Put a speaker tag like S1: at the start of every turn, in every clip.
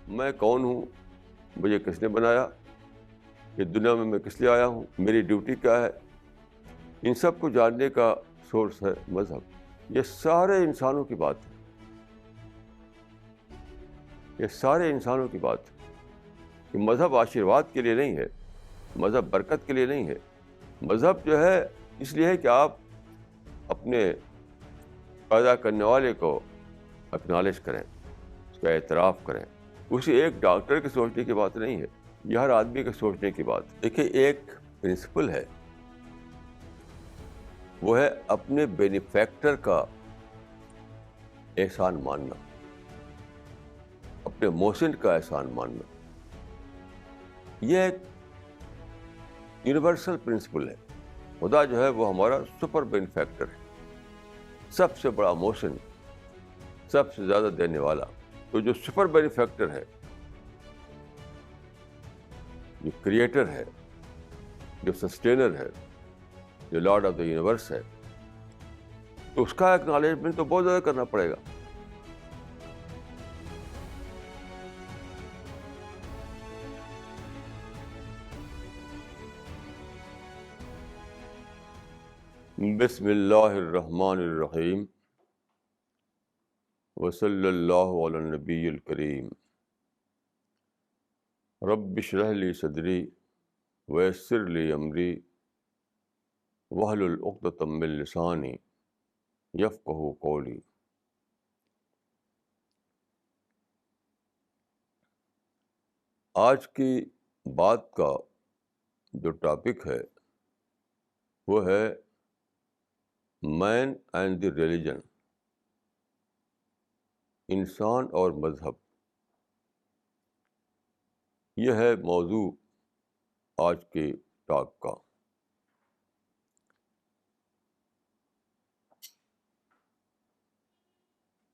S1: میں کون ہوں، مجھے کس نے بنایا، یہ دنیا میں کس لیے آیا ہوں، میری ڈیوٹی کیا ہے، ان سب کو جاننے کا سورس ہے مذہب۔ یہ سارے انسانوں کی بات ہے، یہ سارے انسانوں کی بات ہے کہ مذہب آشیرواد کے لیے نہیں ہے، مذہب برکت کے لیے نہیں ہے۔ مذہب جو ہے اس لیے ہے کہ آپ اپنے پیدا کرنے والے کو اکنالج کریں، اس کا اعتراف کریں۔ اسی ایک ڈاکٹر کے سوچنے کی بات نہیں ہے، یہ ہر آدمی کے سوچنے کی بات ہے۔ دیکھیے ایک پرنسپل ہے، وہ ہے اپنے بینیفیکٹر کا احسان ماننا، اپنے محسن کا احسان ماننا۔ یہ ایک یونیورسل پرنسپل ہے۔ خدا جو ہے وہ ہمارا سپر بینیفیکٹر ہے، سب سے بڑا محسن، سب سے زیادہ دینے والا۔ تو جو سپر بینیفیکٹر ہے، جو کریٹر ہے، جو سسٹینر ہے، جو لارڈ آف دا یونیورس ہے، تو اس کا ایکنالجمنٹ تو بہت زیادہ کرنا پڑے گا۔ بسم اللہ الرحمن الرحیم، وصلی اللہ علی النبی الکریم۔ رب اشرح لی صدری ویسر لی امری واحلل عقدۃ من لسانی یفقہوا قولی۔ آج کی بات کا جو ٹاپک ہے وہ ہے مین اینڈ دی ریلیجن، انسان اور مذہب۔ یہ ہے موضوع آج کے ٹاک کا۔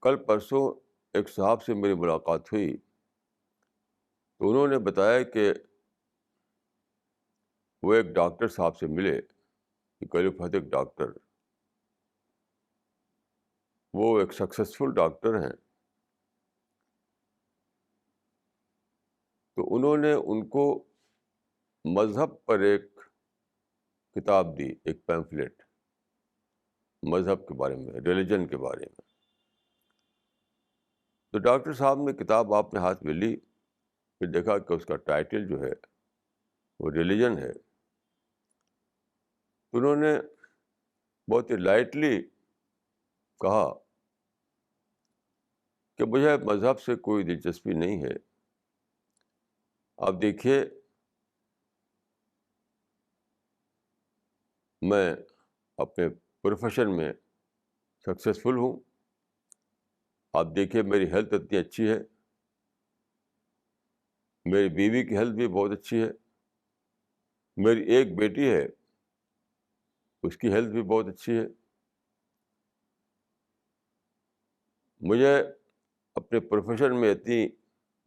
S1: کل پرسوں ایک صاحب سے میری ملاقات ہوئی تو انہوں نے بتایا کہ وہ ایک ڈاکٹر صاحب سے ملے، ایلوپیتھک ڈاکٹر، وہ ایک سکسیسفل ڈاکٹر ہیں۔ تو انہوں نے ان کو مذہب پر ایک کتاب دی، ایک پیمفلیٹ، مذہب کے بارے میں، ریلیجن کے بارے میں۔ تو ڈاکٹر صاحب نے کتاب آپ نے ہاتھ میں لی، پھر دیکھا کہ اس کا ٹائٹل جو ہے وہ ریلیجن ہے۔ تو انہوں نے بہت ہی لائٹلی کہا کہ مجھے مذہب سے کوئی دلچسپی نہیں ہے۔ آپ دیکھیے، میں اپنے پروفیشن میں سکسیسفل ہوں، آپ دیکھیے میری ہیلتھ اتنی اچھی ہے، میری بیوی کی ہیلتھ بھی بہت اچھی ہے، میری ایک بیٹی ہے، اس کی ہیلتھ بھی بہت اچھی ہے۔ مجھے اپنے پروفیشن میں اتنی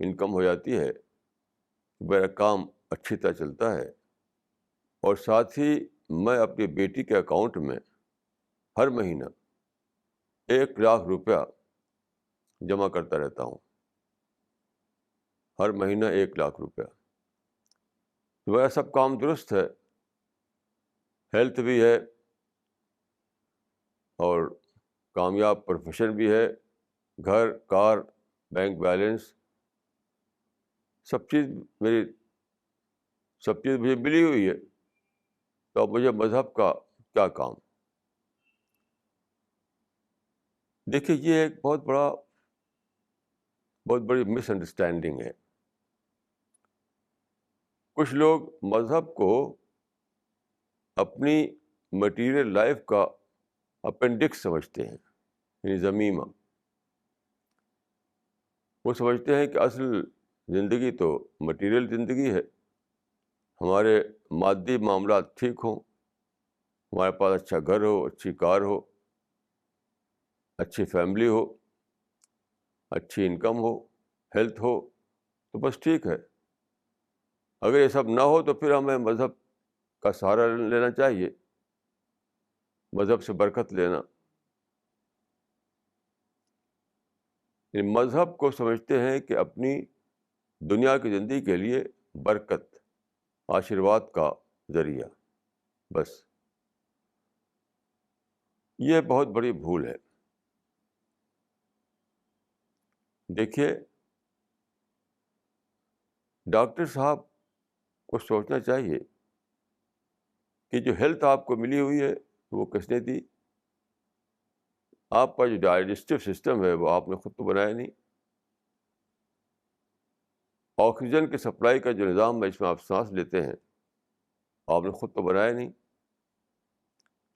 S1: انکم ہو جاتی ہے کہ میرا کام اچھی طرح چلتا ہے، اور ساتھ ہی میں اپنی بیٹی کے اکاؤنٹ میں ہر مہینہ 1,00,000 روپیہ جمع کرتا رہتا ہوں، ہر مہینہ 1,00,000 روپیہ۔ تو میرا سب کام درست ہے، ہیلتھ بھی ہے اور کامیاب پروفیشن بھی ہے، گھر، کار، بینک بیلنس، سب چیز مجھے ملی ہوئی ہے۔ تو اب مجھے مذہب کا کیا کام؟ دیکھیے یہ ایک بہت بڑی مس انڈرسٹینڈنگ ہے۔ کچھ لوگ مذہب کو اپنی مٹیریل لائف کا اپینڈکس سمجھتے ہیں، یعنی ضمیمہ۔ وہ سمجھتے ہیں کہ اصل زندگی تو مٹیریل زندگی ہے، ہمارے مادی معاملات ٹھیک ہوں، ہمارے پاس اچھا گھر ہو، اچھی کار ہو، اچھی فیملی ہو، اچھی انکم ہو، ہیلتھ ہو، تو بس ٹھیک ہے۔ اگر یہ سب نہ ہو تو پھر ہمیں مذہب کا سہارا لینا چاہیے، مذہب سے برکت لینا۔ مذہب کو سمجھتے ہیں کہ اپنی دنیا کی زندگی کے لیے برکت، آشیرواد کا ذریعہ، بس یہ بہت بڑی بھول ہے۔ دیکھیے، ڈاکٹر صاحب کو سوچنا چاہیے کہ جو ہیلتھ آپ کو ملی ہوئی ہے وہ کس نے دی؟ آپ کا جو ڈائجسٹو سسٹم ہے وہ آپ نے خود تو بنایا نہیں۔ آکسیجن کی سپلائی کا جو نظام ہے، اس میں آپ سانس لیتے ہیں، آپ نے خود تو بنایا نہیں۔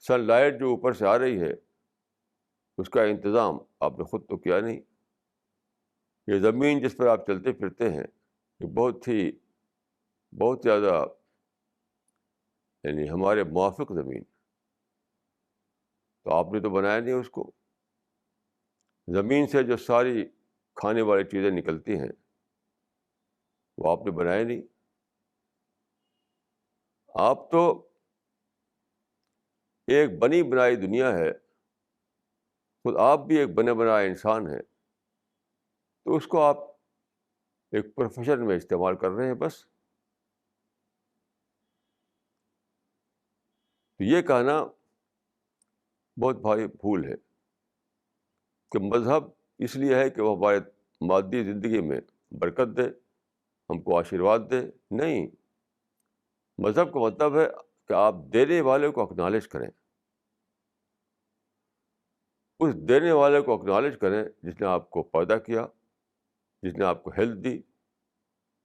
S1: سن لائٹ جو اوپر سے آ رہی ہے اس کا انتظام آپ نے خود تو کیا نہیں۔ یہ زمین جس پر آپ چلتے پھرتے ہیں یہ بہت زیادہ یعنی ہمارے موافق زمین، تو آپ نے تو بنایا نہیں اس کو۔ زمین سے جو ساری کھانے والی چیزیں نکلتی ہیں وہ آپ نے بنایا نہیں۔ آپ تو ایک بنی بنائی دنیا ہے، خود آپ بھی ایک بنے بنائے انسان ہیں، تو اس کو آپ ایک پروفیشن میں استعمال کر رہے ہیں بس۔ تو یہ کہنا بہت بھاری بھول ہے کہ مذہب اس لیے ہے کہ وہ ہمارے مادی زندگی میں برکت دے، ہم کو آشیرواد دے۔ نہیں، مذہب کا مطلب ہے کہ آپ دینے والے کو اکنالج کریں، اس دینے والے کو اکنالج کریں جس نے آپ کو پیدا کیا، جس نے آپ کو ہیلتھ دی،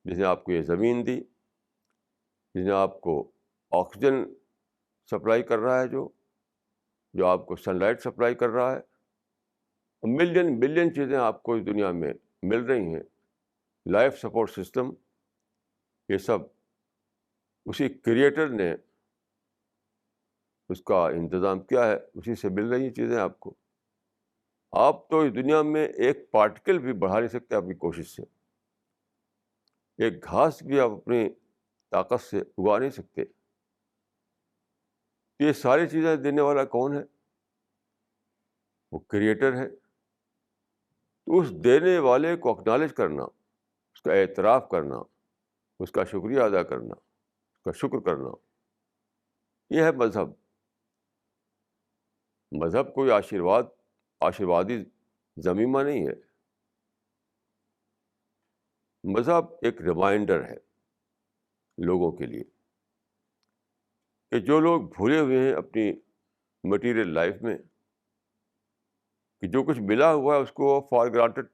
S1: جس نے آپ کو یہ زمین دی، جس نے آپ کو آکسیجن سپلائی کر رہا ہے، جو آپ کو سن لائٹ سپلائی کر رہا ہے۔ ملین بلین چیزیں آپ کو اس دنیا میں مل رہی ہیں، لائف سپورٹ سسٹم، یہ سب اسی کریٹر نے اس کا انتظام کیا ہے، اسی سے مل رہی ہیں چیزیں آپ کو۔ آپ تو اس دنیا میں ایک پارٹیکل بھی بڑھا نہیں سکتے اپنی کوشش سے، ایک گھاس بھی آپ اپنی طاقت سے اگا نہیں سکتے۔ یہ ساری چیزیں دینے والا کون ہے؟ وہ کریٹر ہے۔ تو اس دینے والے کو اکنالج کرنا، اس کا اعتراف کرنا، اس کا شکریہ ادا کرنا، اس کا شکر کرنا، یہ ہے مذہب۔ مذہب کوئی آشیروادی ضمیمہ نہیں ہے۔ مذہب ایک ریمائنڈر ہے لوگوں کے لیے کہ جو لوگ بھولے ہوئے ہیں اپنی مٹیریل لائف میں، کہ جو کچھ ملا ہوا ہے اس کو فار گرانٹڈ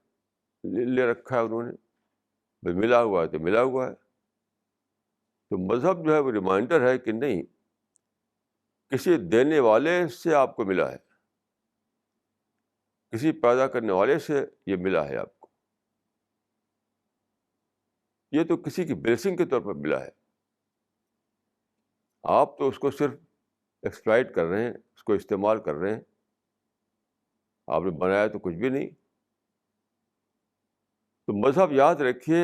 S1: لے رکھا ہے انہوں نے، بھائی ملا ہوا ہے تو ملا ہوا ہے۔ تو مذہب جو ہے وہ ریمائنڈر ہے کہ نہیں، کسی دینے والے سے آپ کو ملا ہے، کسی پیدا کرنے والے سے یہ ملا ہے آپ کو، یہ تو کسی کی بلیسنگ کے طور پر ملا ہے۔ آپ تو اس کو صرف ایکسپلائٹ کر رہے ہیں، اس کو استعمال کر رہے ہیں، آپ نے بنایا تو کچھ بھی نہیں۔ تو مذہب یاد رکھیے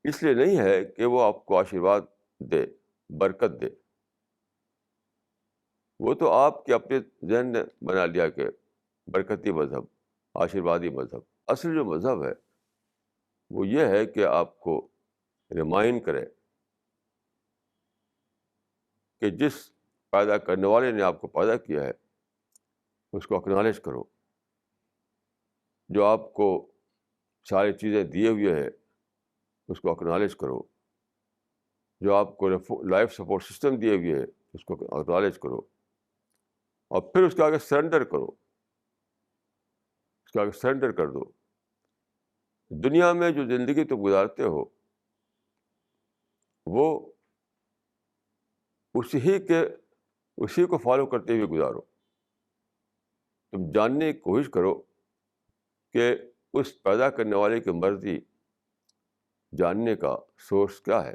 S1: اس لیے نہیں ہے کہ وہ آپ کو آشیرواد دے، برکت دے، وہ تو آپ کے اپنے ذہن نے بنا لیا کہ برکتی مذہب، آشیروادی مذہب۔ اصل جو مذہب ہے وہ یہ ہے کہ آپ کو ریمائنڈ کرے کہ جس پیدا کرنے والے نے آپ کو پیدا کیا ہے اس کو اکنالج کرو، جو آپ کو ساری چیزیں دیے ہوئے ہے اس کو اکنالج کرو، جو آپ کو لائف سپورٹ سسٹم دیے ہوئے ہے اس کو اکنالج کرو، اور پھر اس کے آگے سرنڈر کرو، اس کے آگے سرنڈر کر دو۔ دنیا میں جو زندگی تم گزارتے ہو وہ اسی کو فالو کرتے ہوئے گزارو۔ تم جاننے کی کوشش کرو کہ اس پیدا کرنے والے کی مرضی جاننے کا سورس کیا ہے۔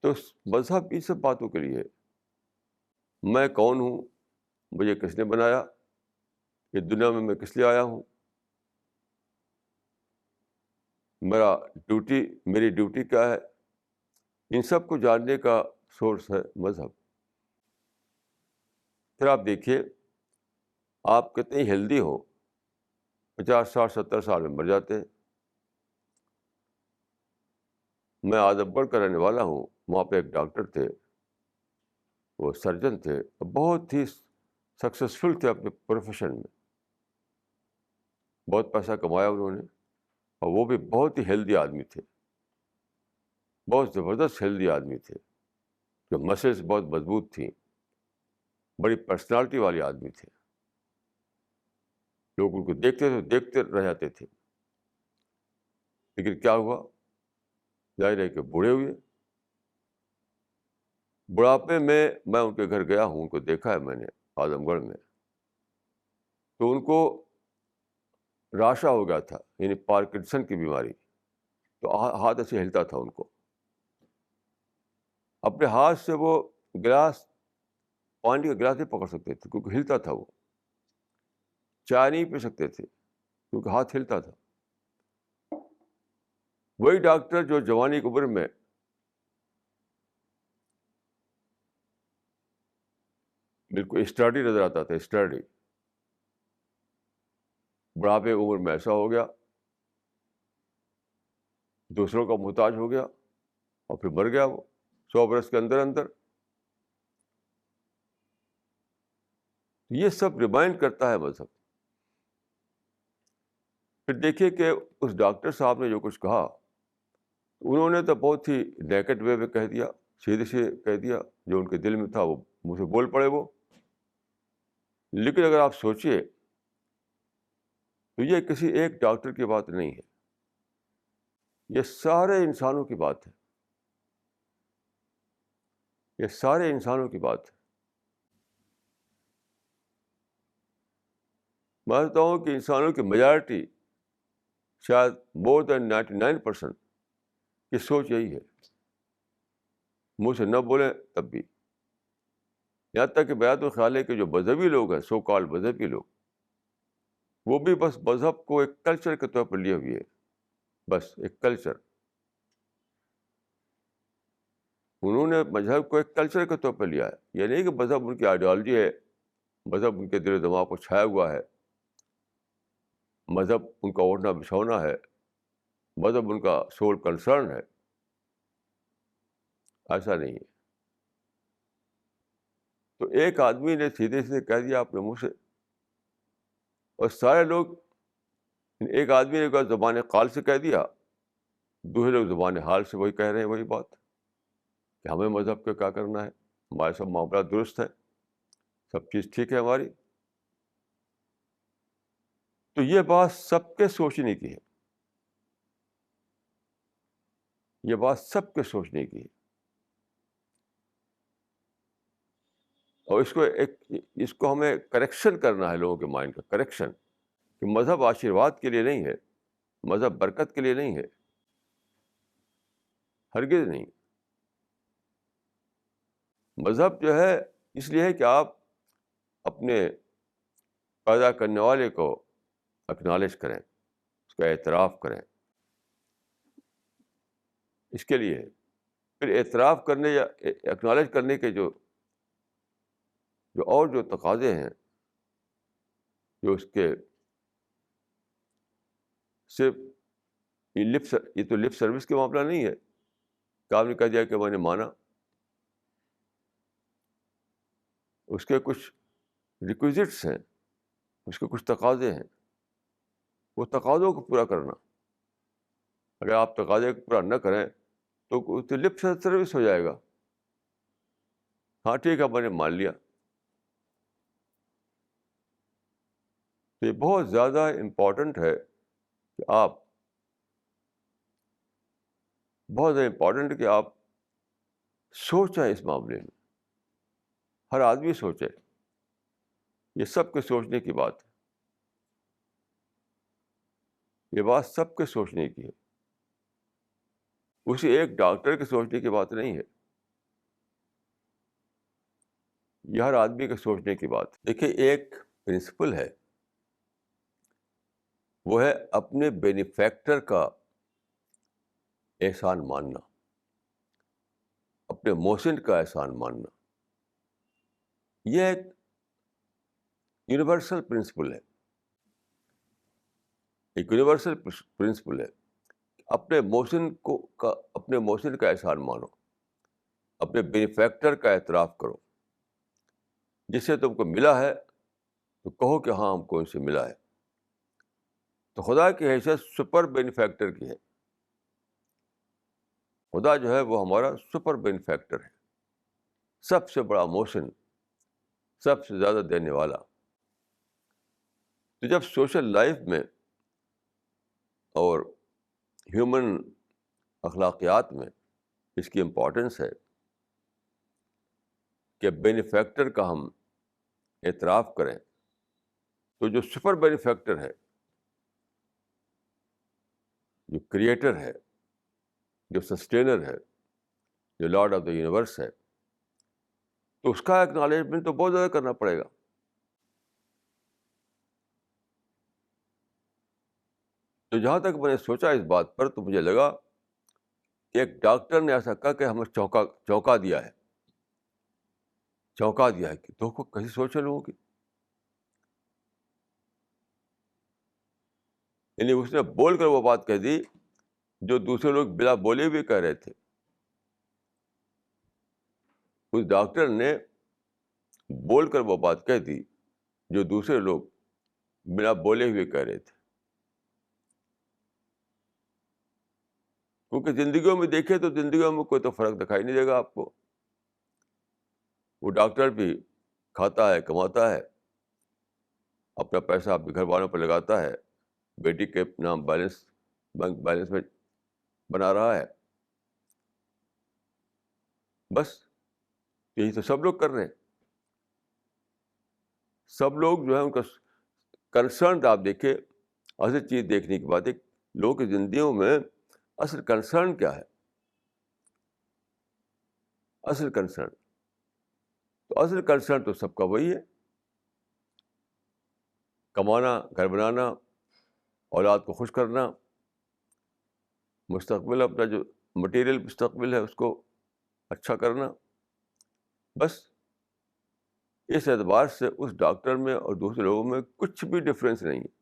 S1: تو مذہب ان سب باتوں کے لیے، میں کون ہوں، مجھے کس نے بنایا، اس دنیا میں میں کس لیے آیا ہوں، میری ڈیوٹی کیا ہے، ان سب کو جاننے کا سورس ہے مذہب۔ پھر آپ دیکھیے آپ کتنے ہیلدی ہو، 50 60 70 سال میں مر جاتے ہیں. میں اعظم گڑھ کا رہنے والا ہوں. وہاں پہ ایک ڈاکٹر تھے, وہ سرجن تھے, بہت ہی سکسیسفل تھے اپنے پروفیشن میں, بہت پیسہ کمایا انہوں نے, اور وہ بھی بہت ہی ہیلدی آدمی تھے, بہت زبردست ہیلدی آدمی تھے, جو مسلس بہت مضبوط تھیں, بڑی پرسنالٹی والے آدمی تھے. لوگ ان کو دیکھتے تھے, دیکھتے رہ جاتے تھے. لیکن کیا ہوا, ظاہر ہے کہ بوڑھے ہوئے. بڑھاپے میں ان کے گھر گیا ہوں, ان کو دیکھا ہے میں نے اعظم گڑھ میں. تو ان کو راشا ہو گیا تھا, یعنی پارکنسن کی بیماری. تو ہاتھ ایسے ہلتا تھا ان کو, اپنے ہاتھ سے وہ گلاس, پانی کا گلاس نہیں پکڑ سکتے تھے کیونکہ ہلتا تھا. وہ چائے نہیں پی سکتے تھے کیونکہ ہاتھ ہلتا تھا. وہی ڈاکٹر جو جوانی کی عمر میں بالکل اسٹرڈی نظر آتا تھا, اسٹرڈی, بڑھاپے عمر میں ایسا ہو گیا, دوسروں کا محتاج ہو گیا, اور پھر مر گیا وہ 100 برس کے اندر اندر. یہ سب ریمائنڈ کرتا ہے مذہب. پھر دیکھیے کہ اس ڈاکٹر صاحب نے جو کچھ کہا, انہوں نے تو بہت ہی نیکڈ وے میں کہہ دیا, سیدھے سے کہہ دیا, جو ان کے دل میں تھا وہ منہ سے بول پڑے وہ. لیکن اگر آپ سوچئے تو یہ کسی ایک ڈاکٹر کی بات نہیں ہے, یہ سارے انسانوں کی بات ہے, یہ سارے انسانوں کی بات ہے. میں کہتا ہوں کہ انسانوں کی میجارٹی, شاید مور دین 99% کی سوچ یہی ہے, منہ سے نہ بولیں تب بھی. یہاں تک کہ میرا تو خیال ہے کہ جو مذہبی لوگ ہیں, سو کال مذہبی لوگ, وہ بھی بس مذہب کو ایک کلچر کے طور پر لیے ہوئے ہیں, بس ایک کلچر. انہوں نے مذہب کو ایک کلچر کے طور پر لیا ہے. یہ نہیں کہ مذہب ان کی آئیڈیالوجی ہے, مذہب ان کے دل و دماغ کو چھایا ہوا ہے, مذہب ان کا اوڑھنا بچھونا ہے, مذہب ان کا سول کنسرن ہے. ایسا نہیں ہے. تو ایک آدمی نے سیدھے سے کہہ دیا اپنے منہ سے, اور سارے لوگ, ایک آدمی نے کہا زبان قال سے کہہ دیا, دوسرے لوگ زبان حال سے وہی کہہ رہے ہیں وہی بات, کہ ہمیں مذہب کا کیا کرنا ہے, ہمارے سب معاملات درست ہیں, سب چیز ٹھیک ہے ہماری. تو یہ بات سب کے سوچنے کی ہے, یہ بات سب کے سوچنے کی ہے. اور اس کو ہمیں کریکشن کرنا ہے, لوگوں کے مائنڈ کا کریکشن, کہ مذہب آشیرواد کے لیے نہیں ہے, مذہب برکت کے لیے نہیں ہے, ہرگز نہیں. مذہب جو ہے اس لیے ہے کہ آپ اپنے پیدا کرنے والے کو اکنالج کریں, اس کا اعتراف کریں, اس کے لیے. پھر اعتراف کرنے یا اکنالج کرنے کے جو تقاضے ہیں, جو اس کے صرف یہ تو لپ سروس کے معاملہ نہیں ہے کہ آپ نے کہہ دیا کہ میں نے مانا. اس کے کچھ ریکویزٹس ہیں, اس کے کچھ تقاضے ہیں, وہ تقاضوں کو پورا کرنا. اگر آپ تقاضے کو پورا نہ کریں تو لپ سروس ہو جائے گا. ہاں ٹھیک ہے, میں نے مان لیا. تو یہ بہت زیادہ امپورٹنٹ ہے کہ آپ سوچیں اس معاملے میں, ہر آدمی سوچے. یہ سب کے سوچنے کی بات ہے, یہ بات سب کے سوچنے کی ہے, اسی ایک ڈاکٹر کے سوچنے کی بات نہیں ہے, یہ ہر آدمی کے سوچنے کی بات ہے. دیکھیے ایک پرنسپل ہے, وہ ہے اپنے بینیفیکٹر کا احسان ماننا, اپنے محسن کا احسان ماننا. یہ ایک یونیورسل پرنسپل ہے. ایک یونیورسل پرنسپل ہے. اپنے موشن اپنے موشن کا احسان مانو, اپنے بینیفیکٹر کا اعتراف کرو. جس سے تم کو ملا ہے تو کہو کہ ہاں ہم کو ان سے ملا ہے. تو خدا کی حیثیت سپر بینیفیکٹر کی ہے. خدا جو ہے وہ ہمارا سپر بینیفیکٹر ہے, سب سے بڑا موشن, سب سے زیادہ دینے والا. تو جب سوشل لائف میں اور ہیومن اخلاقیات میں اس کی امپورٹنس ہے کہ بینیفیکٹر کا ہم اعتراف کریں, تو جو سپر بینیفیکٹر ہے, جو کریٹر ہے, جو سسٹینر ہے, جو لارڈ آف دا یونیورس ہے, تو اس کا ایکنالجمنٹ تو بہت زیادہ کرنا پڑے گا. تو جہاں تک میں نے سوچا اس بات پر, تو مجھے لگا کہ ایک ڈاکٹر نے ایسا کہا کہ ہمیں چونکا دیا ہے کہ تو کو کیسے سوچے لوگوں کی. یعنی اس نے بول کر وہ بات کہہ دی جو دوسرے لوگ بلا بولے بھی کہہ رہے تھے. اس ڈاکٹر نے بول کر وہ بات کہہ دی جو دوسرے لوگ بنا بولے ہوئے کہہ رہے تھے. کیونکہ زندگیوں میں دیکھے تو زندگیوں میں کوئی تو فرق دکھائی نہیں دے گا آپ کو. وہ ڈاکٹر بھی کھاتا ہے, کماتا ہے, اپنا پیسہ اپنے گھر والوں پر لگاتا ہے, بیٹی کے نام بینک بیلنس میں بنا رہا ہے. بس یہی تو سب لوگ کر رہے ہیں. سب لوگ جو ہے ان کا کنسرن, آپ دیکھیں اصل چیز دیکھنے کی بات ہے, لوگوں کی زندگیوں میں اصل کنسرن کیا ہے. اصل کنسرن تو سب کا وہی ہے, کمانا, گھر بنانا, اولاد کو خوش کرنا, مستقبل, اپنا جو مٹیریل مستقبل ہے اس کو اچھا کرنا. بس اس اعتبار سے اس ڈاکٹر میں اور دوسرے لوگوں میں کچھ بھی ڈفرینس نہیں ہے.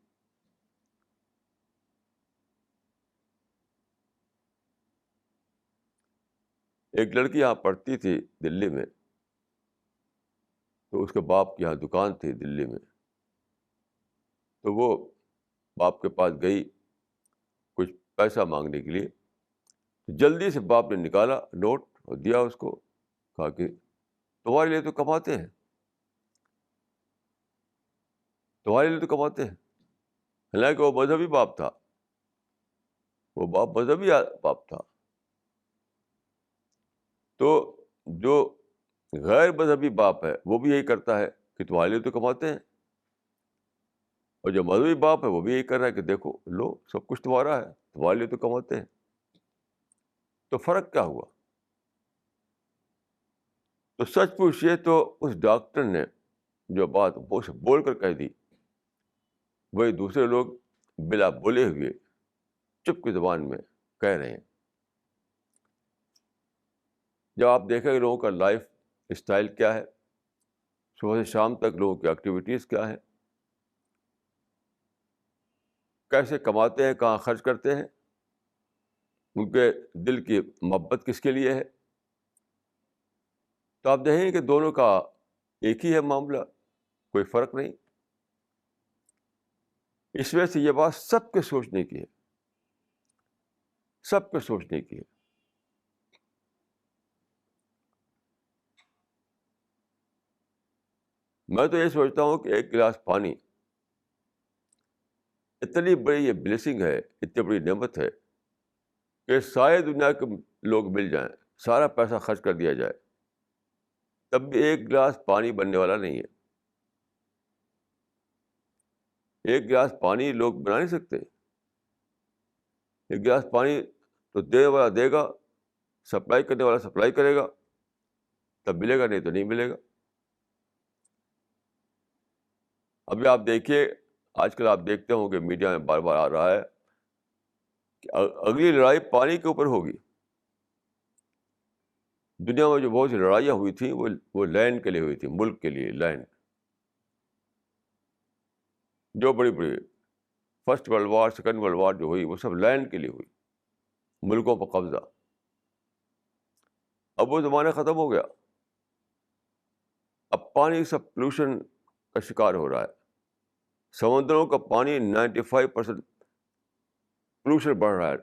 S1: ایک لڑکی یہاں پڑھتی تھی دلی میں, تو اس کے باپ کی یہاں دکان تھی دلی میں. تو وہ باپ کے پاس گئی کچھ پیسہ مانگنے کے لیے. جلدی سے باپ نے نکالا نوٹ اور دیا اس کو, کہا کہ تمہارے لیے تو کماتے ہیں, حالانکہ وہ مذہبی باپ تھا, باپ تھا. تو جو غیر مذہبی باپ ہے وہ بھی یہی کرتا ہے کہ تمہارے لیے تو کماتے ہیں, اور جو مذہبی باپ ہے وہ بھی یہی کر رہا ہے کہ دیکھو لو سب کچھ تمہارا ہے, تمہارے لیے تو کماتے ہیں. تو فرق کیا ہوا؟ تو سچ پوچھئے تو اس ڈاکٹر نے جو بات بول کر کہہ دی, وہی دوسرے لوگ بلا بولے ہوئے چپ کی زبان میں کہہ رہے ہیں. جب آپ دیکھیں کہ لوگوں کا لائف اسٹائل کیا ہے, صبح سے شام تک لوگوں کی ایکٹیویٹیز کیا ہے, کیسے کماتے ہیں, کہاں خرچ کرتے ہیں, ان کے دل کی محبت کس کے لیے ہے, تو آپ دیکھیں کہ دونوں کا ایک ہی ہے معاملہ, کوئی فرق نہیں. اس وجہ سے یہ بات سب کے سوچنے کی ہے, سب کے سوچنے کی ہے. میں تو یہ سوچتا ہوں کہ ایک گلاس پانی اتنی بڑی یہ بلیسنگ ہے, اتنی بڑی نعمت ہے کہ سارے دنیا کے لوگ مل جائیں, سارا پیسہ خرچ کر دیا جائے, تب بھی ایک گلاس پانی بننے والا نہیں ہے. ایک گلاس پانی لوگ بنا نہیں سکتے. ایک گلاس پانی تو دینے والا دے گا, سپلائی کرنے والا سپلائی کرے گا, تب ملے گا, نہیں تو نہیں ملے گا. ابھی آپ دیکھیے, آج کل آپ دیکھتے ہوں کہ میڈیا میں بار بار آ رہا ہے کہ اگلی لڑائی پانی کے اوپر ہوگی. دنیا میں جو بہت سی لڑائیاں ہوئی تھیں وہ لینڈ کے لیے ہوئی تھی, ملک کے لیے, لینڈ, جو بڑی بڑی first world war, second world war جو ہوئی وہ سب لینڈ کے لیے ہوئی، ملکوں پر قبضہ. اب وہ زمانہ ختم ہو گیا. اب پانی سب پولوشن کا شکار ہو رہا ہے. سمندروں کا پانی 95% پولوشن بڑھ رہا ہے.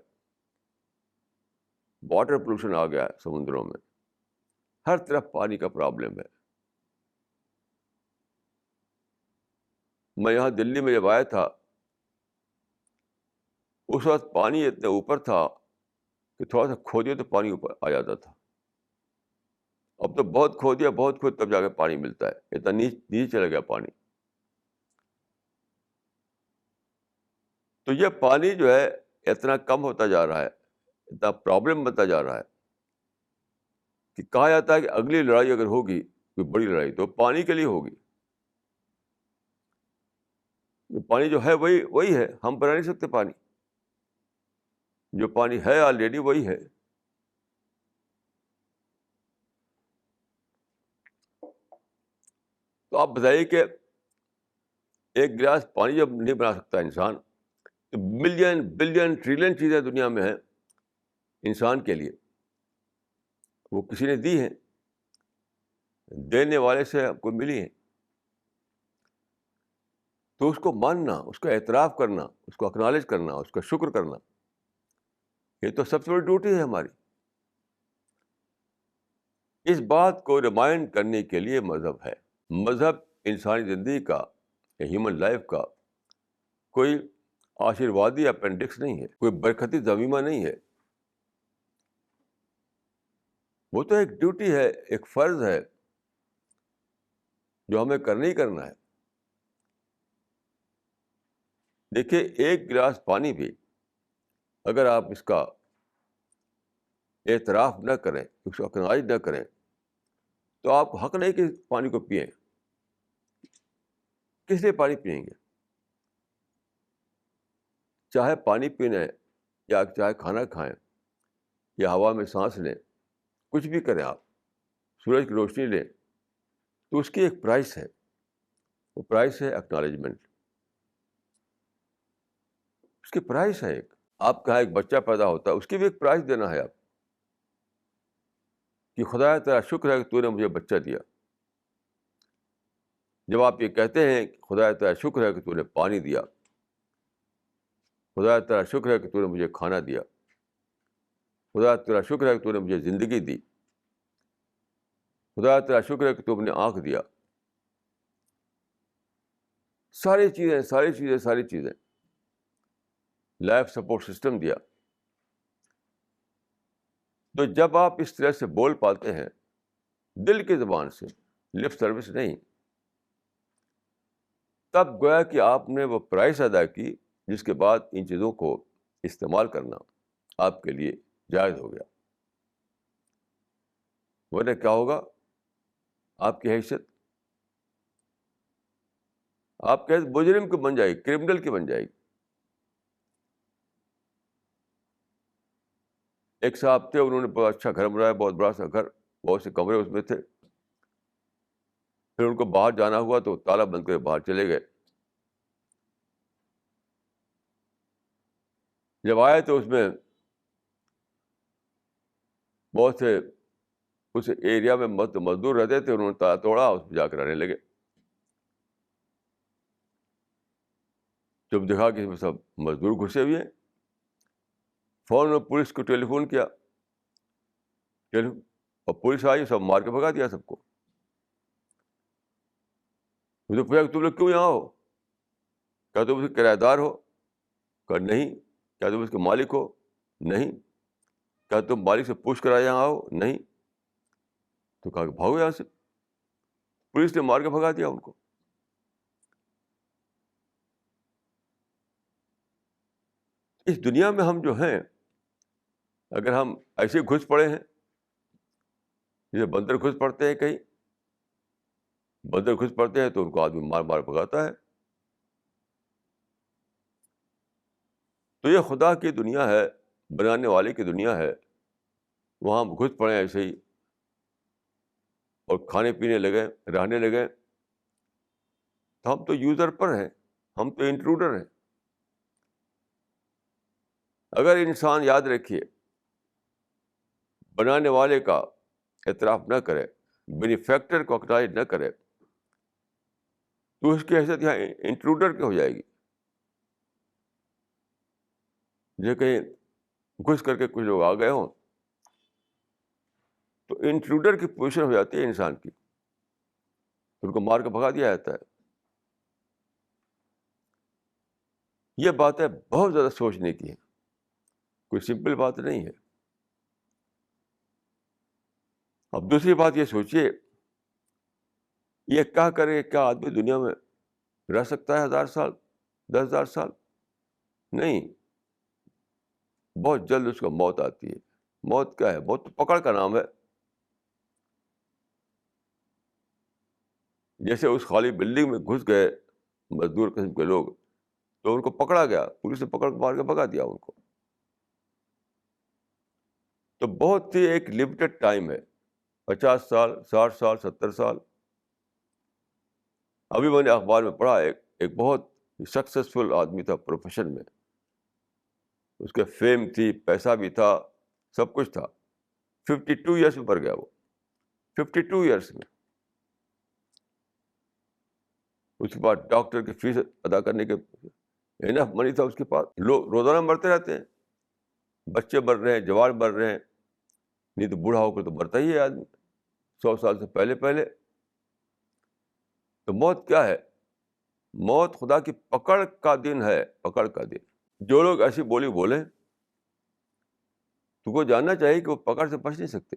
S1: واٹر پولوشن آ گیا ہے سمندروں میں. ہر طرف پانی کا پرابلم ہے. میں یہاں دلی میں جب آیا تھا اس وقت پانی اتنے اوپر تھا کہ تھوڑا سا کھودیے تو پانی اوپر آ جاتا تھا. اب تو بہت کھودیا، بہت کھود تب جا کے پانی ملتا ہے. اتنا نیچے چلا گیا پانی. تو یہ پانی جو ہے اتنا کم ہوتا جا رہا ہے، اتنا پرابلم بنتا جا رہا ہے کہ کہا جاتا ہے کہ اگلی لڑائی اگر ہوگی کوئی بڑی لڑائی تو پانی کے لیے ہوگی. پانی جو ہے وہی ہے، ہم بنا نہیں سکتے. پانی جو پانی ہے آلریڈی وہی ہے. تو آپ بتائیے کہ ایک گلاس پانی جب نہیں بنا سکتا انسان تو ملین بلین ٹریلین چیزیں دنیا میں ہیں انسان کے لیے، وہ کسی نے دی ہیں، دینے والے سے آپ کو ملی ہیں. تو اس کو ماننا، اس کا اعتراف کرنا، اس کو اکنالج کرنا، اس کا شکر کرنا، یہ تو سب سے بڑی ڈیوٹی ہے ہماری. اس بات کو ریمائنڈ کرنے کے لیے مذہب ہے. مذہب انسانی زندگی کا یا ہیومن لائف کا کوئی آشیروادی اپینڈکس نہیں ہے، کوئی برکتی ضمیمہ نہیں ہے. وہ تو ایک ڈیوٹی ہے، ایک فرض ہے جو ہمیں کرنا ہی کرنا ہے. دیکھیے ایک گلاس پانی بھی اگر آپ اس کا اعتراف نہ کریں، اس کو اکنالج نہ کریں تو آپ حق نہیں کہ پانی کو پئیں. کس لیے پانی پئیں گے؟ چاہے پانی پینے یا چاہے کھانا کھائیں یا ہوا میں سانس لیں، کچھ بھی کریں آپ، سورج کی روشنی لیں، تو اس کی ایک پرائس ہے. وہ پرائس ہے اکنالجمنٹ. اس کی پرائس ہے ایک. آپ کے یہاں ایک بچہ پیدا ہوتا ہے، اس کی بھی ایک پرائس دینا ہے آپ کہ خدا تیرا شکر ہے کہ تو نے مجھے بچہ دیا. جب آپ یہ کہتے ہیں کہ خدا تیرا شکر ہے کہ تو نے پانی دیا، خدا تیرا شکر ہے کہ تو نے مجھے کھانا دیا، خدا تیرا شکر ہے کہ تو نے مجھے زندگی دی، خدا تیرا شکر ہے کہ تو نے آنکھ دیا، ساری چیزیں ساری چیزیں ساری چیزیں، لائف سپورٹ سسٹم دیا. تو جب آپ اس طرح سے بول پاتے ہیں دل کی زبان سے، لپ سروس نہیں، تب گویا کہ آپ نے وہ پرائس ادا کی جس کے بعد ان چیزوں کو استعمال کرنا آپ کے لیے جائز ہو گیا. ورنہ کیا ہوگا؟ آپ کی حیثیت آپ کے مجرم کی بن جائے گی، کرمنل کی بن جائے گی. ایک صاحب تھے، انہوں نے بہت اچھا گھر بنایا، بہت بڑا سا گھر، بہت سے کمرے اس میں تھے. پھر ان کو باہر جانا ہوا تو تالا بند کر باہر چلے گئے. جب آئے تو اس میں بہت سے اس ایریا میں مزدور رہتے تھے، انہوں نے تالا توڑا، اس میں جا کر رہنے لگے. جب دیکھا کہ اس میں سب مزدور گھسے ہوئے ہیں، فوراً پولیس کو ٹیلی فون کیا، اور پولیس آئی، سب مار کے بھگا دیا سب کو. مجھے پوچھا کہ تم لوگ کیوں یہاں ہو؟ کیا تم اس کے کرایہ دار ہو؟ کہا نہیں. کیا تم اس کے مالک ہو؟ نہیں. کیا تم مالک سے پوچھ کر آئے یہاں ہو؟ نہیں. تو کہا کہ بھاگو یہاں سے. پولیس نے مار کے بھگا دیا ان کو. اس دنیا میں ہم جو ہیں، اگر ہم ایسے گھس پڑے ہیں جیسے بندر گھس پڑتے ہیں، کہیں بندر گھس پڑتے ہیں تو ان کو آدمی مار مار بھگاتا ہے. تو یہ خدا کی دنیا ہے، بنانے والے کی دنیا ہے. وہاں ہم گھس پڑے ایسے ہی اور کھانے پینے لگے، رہنے لگے. تو ہم تو یوزر پر ہیں، ہم تو انٹروڈر ہیں. اگر انسان یاد رکھیے بنانے والے کا اعتراف نہ کرے، بینیفیکٹر کو اکنالج نہ کرے، تو اس کی حیثیت یہاں انٹروڈر کی ہو جائے گی. جو کہیں گھس کر کے کچھ لوگ آ گئے ہوں تو انٹروڈر کی پوزیشن ہو جاتی ہے انسان کی، ان کو مار کے بھگا دیا جاتا ہے. یہ باتیں بہت زیادہ سوچنے کی ہیں، کوئی سمپل بات نہیں ہے. اب دوسری بات یہ سوچیے، یہ کیا کرے کیا آدمی دنیا میں رہ سکتا ہے 1000 سال 10,000 سال؟ نہیں، بہت جلد اس کو موت آتی ہے. موت کیا ہے؟ موت تو پکڑ کا نام ہے. جیسے اس خالی بلڈنگ میں گھس گئے مزدور قسم کے لوگ تو ان کو پکڑا گیا، پولیس نے پکڑ کے مار کے بھگا دیا ان کو. تو بہت ہی ایک لمیٹڈ ٹائم ہے، 50 سال 60 سال 70 سال. ابھی میں نے اخبار میں پڑھا ایک بہت سکسیسفل آدمی تھا پروفیشن میں، اس کے فیم تھی، پیسہ بھی تھا، سب کچھ تھا. 52 ایئرس میں مر گیا وہ. 52 ایئرس میں. اس کے بعد ڈاکٹر کی فیس ادا کرنے کے انف منی تھا اس کے پاس. لوگ روزانہ مرتے رہتے ہیں، بچے مر رہے ہیں، جوان مر رہے ہیں، نہیں تو بوڑھا ہو کر تو مرتا ہی ہے آدمی 100 سال سے پہلے پہلے. تو موت کیا ہے؟ موت خدا کی پکڑ کا دن ہے، پکڑ کا دن. جو لوگ ایسی بولی بولیں تو کو جاننا چاہیے کہ وہ پکڑ سے بچ نہیں سکتے.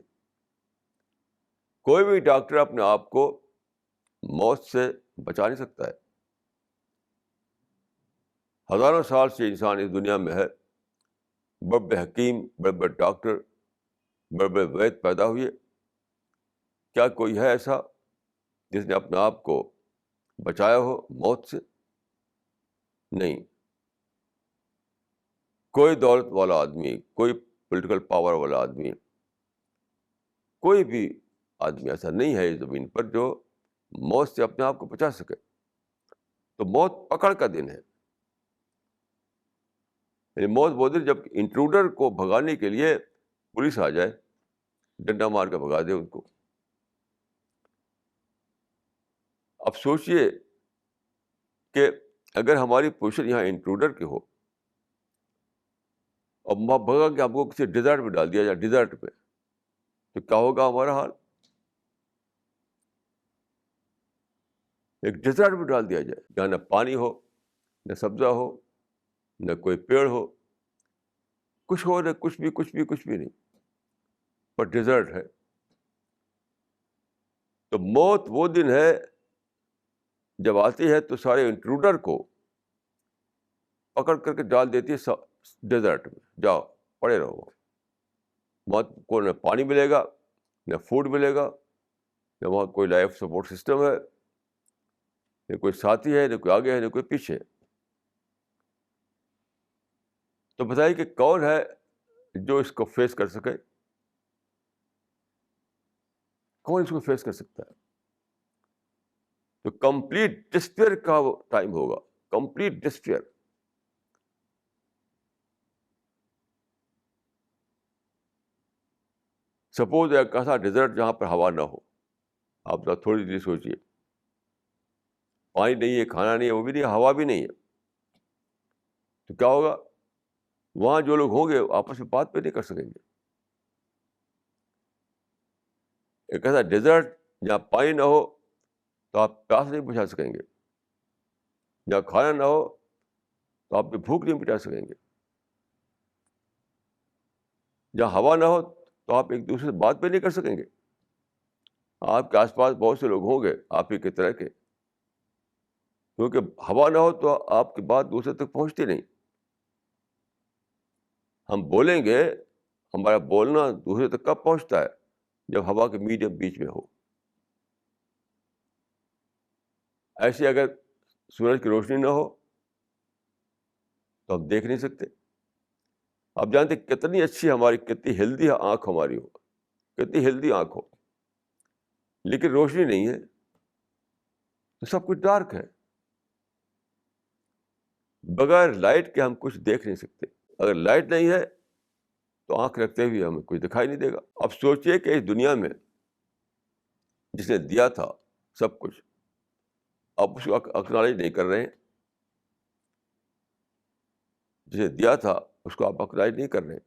S1: کوئی بھی ڈاکٹر اپنے آپ کو موت سے بچا نہیں سکتا ہے. ہزاروں سال سے انسان اس دنیا میں ہے، بڑے بڑے حکیم، بڑے بڑے ڈاکٹر، بڑے بڑے وید پیدا ہوئے. کیا کوئی ہے ایسا جس نے اپنے آپ کو بچایا ہو موت سے؟ نہیں. کوئی دولت والا آدمی، کوئی پولیٹیکل پاور والا آدمی، کوئی بھی آدمی ایسا نہیں ہے اس زمین پر جو موت سے اپنے آپ کو بچا سکے. تو موت پکڑ کا دن ہے. یعنی موت وہ دن جب انٹروڈر کو بھگانے کے لیے پولیس آ جائے، ڈنڈا مار کے بھگا دے ان کو. اب سوچئے کہ اگر ہماری پوزیشن یہاں انٹروڈر کی ہو اور وہاں بھگا کے ہم کو کسی ڈیزرٹ میں ڈال دیا جائے، ڈیزرٹ میں، تو کیا ہوگا ہمارا حال؟ ایک ڈیزرٹ میں ڈال دیا جائے جہاں نہ پانی ہو، نہ سبزہ ہو، نہ کوئی پیڑ ہو، کچھ ہو نہ کچھ بھی، کچھ بھی کچھ بھی نہیں، پر ڈیزرٹ ہے. تو موت وہ دن ہے جب آتی ہے تو سارے انٹروڈر کو پکڑ کر کے ڈال دیتی ہے ڈیزرٹ میں. جاؤ پڑے رہو. وہاں کو نہ پانی ملے گا، نہ فوڈ ملے گا، نہ وہاں کوئی لائف سپورٹ سسٹم ہے، نہ کوئی ساتھی ہے، نہ کوئی آگے ہے، نہ کوئی پیچھے. تو بتائیے کہ کون ہے جو اس کو فیس کر سکے؟ کون اس کو فیس کر سکتا ہے؟ تو کمپلیٹ ڈسپیئر کا وہ ٹائم ہوگا، کمپلیٹ ڈسپیئر. سپوز ایک ایسا ڈیزرٹ جہاں پر ہوا نہ ہو. آپ ذرا تھوڑی دیر سوچیے، پانی نہیں ہے، کھانا نہیں ہے، وہ بھی نہیں ہے، ہوا بھی نہیں ہے، تو کیا ہوگا؟ وہاں جو لوگ ہوں گے آپس میں بات بھی نہیں کر سکیں گے. ایک ایسا ڈیزرٹ جہاں پانی نہ ہو تو آپ پیاس نہیں بجھا سکیں گے، جہاں کھانا نہ ہو تو آپ کی بھوک نہیں مٹا سکیں گے، جہاں ہوا نہ ہو تو آپ ایک دوسرے سے بات بھی نہیں کر سکیں گے. آپ کے آس پاس بہت سے لوگ ہوں گے آپ ہی کی طرح کے، کیونکہ ہوا نہ ہو تو آپ کی بات دوسرے تک پہنچتی نہیں. ہم بولیں گے، ہمارا بولنا دوسرے تک کب پہنچتا ہے؟ جب ہوا کے میڈیم بیچ میں ہو. ایسے اگر سورج کی روشنی نہ ہو تو ہم دیکھ نہیں سکتے. آپ جانتے کتنی اچھی ہماری، کتنی ہیلدی آنکھ ہماری ہو، کتنی ہیلدی آنکھ ہو، لیکن روشنی نہیں ہے تو سب کچھ ڈارک ہے. بغیر لائٹ کے ہم کچھ دیکھ نہیں سکتے. اگر لائٹ نہیں ہے تو آنکھ رکھتے ہوئے ہمیں کچھ دکھائی نہیں دے گا. اب سوچئے کہ اس دنیا میں جس نے دیا تھا سب کچھ، آپ اس کو اکنالج نہیں کر رہے ہیں. جسے دیا تھا اس کو آپ اکنالج نہیں کر رہے ہیں،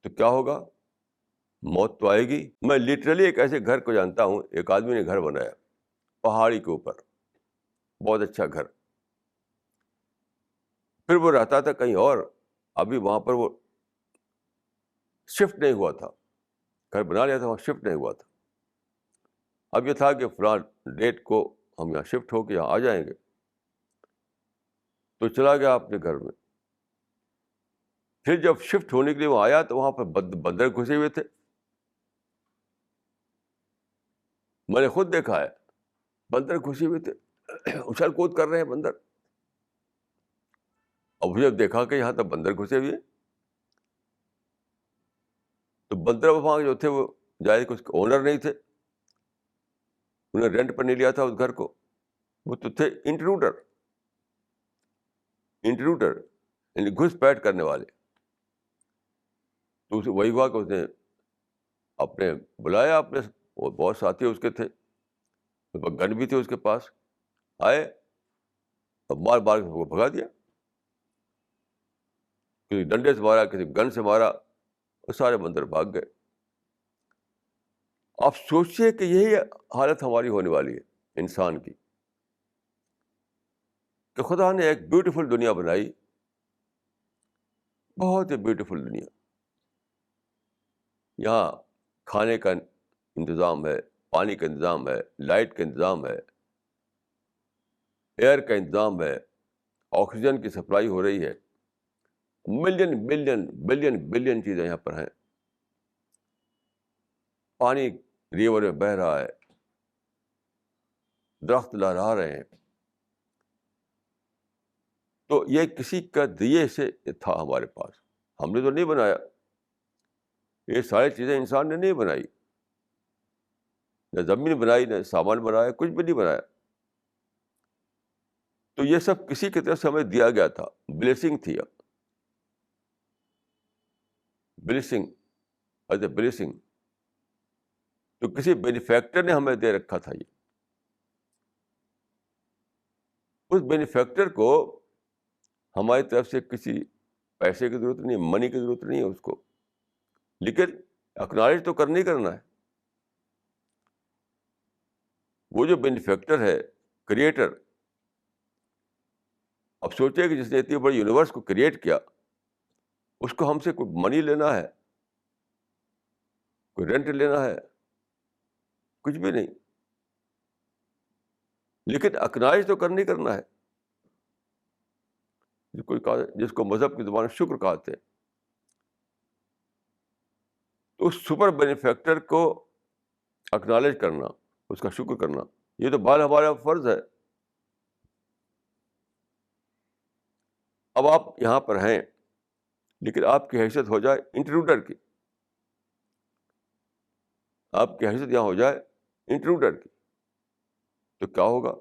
S1: تو کیا ہوگا؟ موت تو آئے گی. میں لٹرلی ایک ایسے گھر کو جانتا ہوں، ایک آدمی نے گھر بنایا پہاڑی کے اوپر، بہت اچھا گھر. پھر وہ رہتا تھا کہیں اور، ابھی وہاں پر وہ شفٹ نہیں ہوا تھا. گھر بنا لیا تھا، وہاں شفٹ نہیں ہوا تھا. اب یہ تھا کہ فلاں ڈیٹ کو ہم یہاں شفٹ ہو کے یہاں آ جائیں گے. تو چلا گیا اپنے گھر میں. پھر جب شفٹ ہونے کے لیے وہ آیا تو وہاں پر بندر گھسے ہوئے تھے. میں نے خود دیکھا ہے، بندر گھسے ہوئے تھے، اچھل کود کر رہے ہیں بندر. اب جب دیکھا کہ یہاں تک بندر گھسے ہوئے، تو بندر وہاں جو تھے وہ ظاہر کچھ اونر نہیں تھے، انہیں رینٹ پر نہیں لیا تھا اس گھر کو. وہ تو تھے انٹروڈر یعنی گھس بیٹھ کرنے والے. تو اسے وہی ہوا کہ اس نے اپنے بلایا، اپنے وہ بہت ساتھی اس کے تھے، گن بھی تھے اس کے پاس. آئے اور مار مار کے بھگا دیا. کسی ڈنڈے سے مارا، کسی گن سے مارا، اور سارے بندر بھاگ گئے. آپ سوچیے کہ یہی حالت ہماری ہونے والی ہے انسان کی، کہ خدا نے ایک بیوٹیفل دنیا بنائی، بہت ہی بیوٹیفل دنیا. یہاں کھانے کا انتظام ہے، پانی کا انتظام ہے، لائٹ کا انتظام ہے، ایئر کا انتظام ہے، آکسیجن کی سپلائی ہو رہی ہے. ملین بلین بلین بلین چیزیں یہاں پر ہیں. پانی ریور میں بہہ رہا ہے، درخت لہرا رہے ہیں. تو یہ کسی کا دیے سے تھا ہمارے پاس، ہم نے تو نہیں بنایا. یہ ساری چیزیں انسان نے نہیں بنائی، نہ زمین بنائی، نہ سامان بنایا، کچھ بھی نہیں بنایا. تو یہ سب کسی کی طرف سے ہمیں دیا گیا تھا، بلیسنگ تھی. Blessing as a blessing. تو کسی بینیفیکٹر نے ہمیں دے رکھا تھا. یہ اس بینیفیکٹر کو ہماری طرف سے کسی پیسے کی ضرورت نہیں، منی کی ضرورت نہیں ہے اس کو، لیکن اکنالج تو کرنا ہی کرنا ہے. وہ جو بینیفیکٹر ہے، کریٹر. اب سوچیں کہ جس نے اتنی بڑی یونیورس کو کریٹ کیا، اس کو ہم سے کوئی منی لینا ہے، کوئی رینٹ لینا ہے؟ کچھ بھی نہیں. لیکن اکنالج تو کرنا ہی کرنا ہے. جس کو مذہب کی زبان میں شکر کہتے ہیں. تو اس سپر بینیفیکٹر کو اکنالج کرنا، اس کا شکر کرنا، یہ تو بال ہمارا فرض ہے. اب آپ یہاں پر ہیں، لیکن آپ کی حیثیت ہو جائے انٹروڈر کی، آپ کی حیثیت یہاں ہو جائے انٹروڈر کی، تو کیا ہوگا؟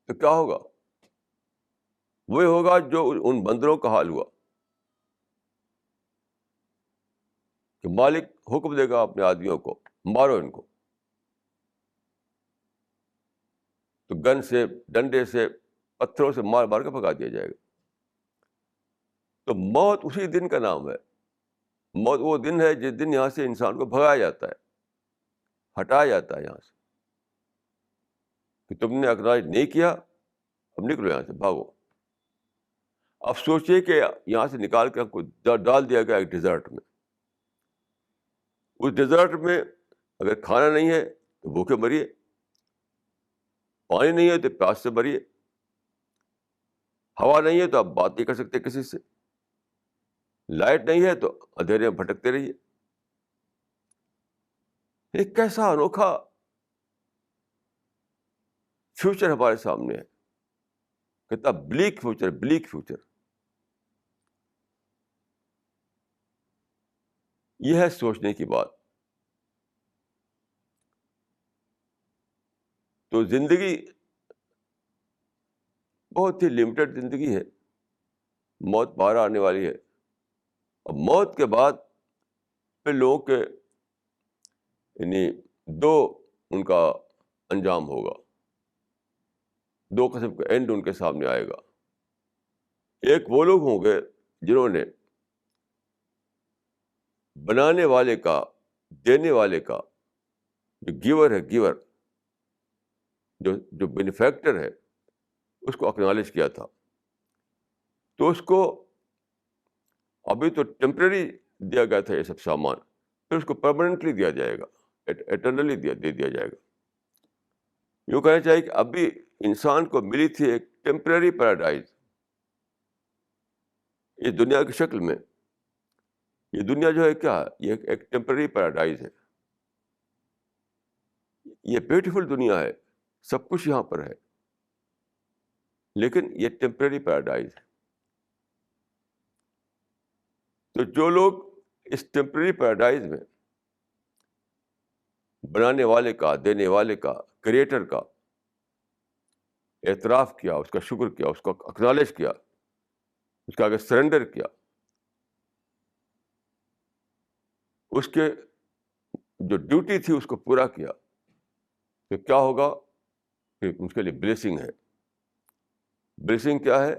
S1: تو کیا ہوگا؟ وہی ہوگا جو ان بندروں کا حال ہوا، کہ مالک حکم دے گا اپنے آدمیوں کو، مارو ان کو. تو گن سے، ڈنڈے سے، پتھروں سے مار مار کے بھگا دیا جائے گا. تو موت اسی دن کا نام ہے. موت وہ دن ہے جس دن یہاں سے انسان کو بھگایا جاتا ہے، ہٹایا جاتا ہے یہاں سے، کہ تم نے اکنالج نہیں کیا، اب نکلو یہاں سے، بھاگو. اب سوچئے کہ یہاں سے نکال کے ہم کو ڈال دیا گیا ایک ڈیزرٹ میں. اس ڈیزرٹ میں اگر کھانا نہیں ہے تو بھوکے مریے، پانی نہیں ہے تو پیاس سے مریے، ہوا نہیں ہے تو آپ بات نہیں کر سکتے کسی سے، لائٹ نہیں ہے تو اندھیرے میں بھٹکتے رہیے. ایک کیسا انوکھا فیوچر ہمارے سامنے ہے، کتنا بلیک فیوچر، بلیک فیوچر. یہ ہے سوچنے کی بات. تو زندگی بہت ہی لمیٹڈ زندگی ہے، موت بہر آنے والی ہے. اب موت کے بعد پھر لوگوں کے یعنی دو ان کا انجام ہوگا، دو قسم کا اینڈ ان کے سامنے آئے گا. ایک وہ لوگ ہوں گے جنہوں نے بنانے والے کا، دینے والے کا، جو گیور ہے، گیور جو بینیفیکٹر ہے، اس کو اکنالج کیا تھا. تو اس کو ابھی تو ٹیمپرری دیا گیا تھا یہ سب سامان، پھر اس کو پرماننٹلی دیا جائے گا، ایٹرنلی دے دیا جائے گا. یوں کہنا چاہیے کہ ابھی انسان کو ملی تھی ایک ٹیمپرری پیراڈائز اس دنیا کی شکل میں. یہ دنیا جو ہے کیا ہے؟ یہ ایک ٹیمپرری پیراڈائز ہے. یہ بیوٹیفل دنیا ہے، سب کچھ یہاں پر ہے، لیکن یہ ٹیمپرری پیراڈائز ہے. تو جو لوگ اس ٹیمپرری پیراڈائز میں بنانے والے کا، دینے والے کا، کریٹر کا اعتراف کیا، اس کا شکر کیا، اس کو اکنالج کیا، اس کا آگے سرنڈر کیا، اس کے جو ڈیوٹی تھی اس کو پورا کیا، تو کیا ہوگا؟ پھر اس کے لیے بلیسنگ ہے. بلیسنگ کیا ہے؟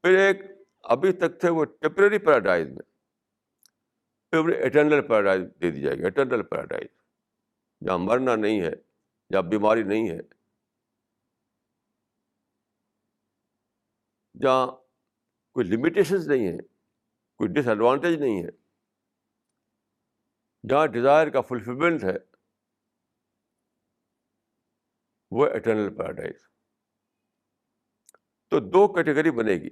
S1: پھر ایک ابھی تک تھے وہ ٹیمپرری پیراڈائز میں، پھر انہیں ایٹرنل پیراڈائز دے دی جائے گی. ایٹرنل پیراڈائز جہاں مرنا نہیں ہے، جہاں بیماری نہیں ہے، جہاں کوئی لمیٹیشنز نہیں ہے، کوئی ڈس ایڈوانٹیج نہیں ہے، جہاں ڈیزائر کا فلفلمنٹ ہے، وہ ایٹرنل پیراڈائز. تو دو کیٹیگری بنے گی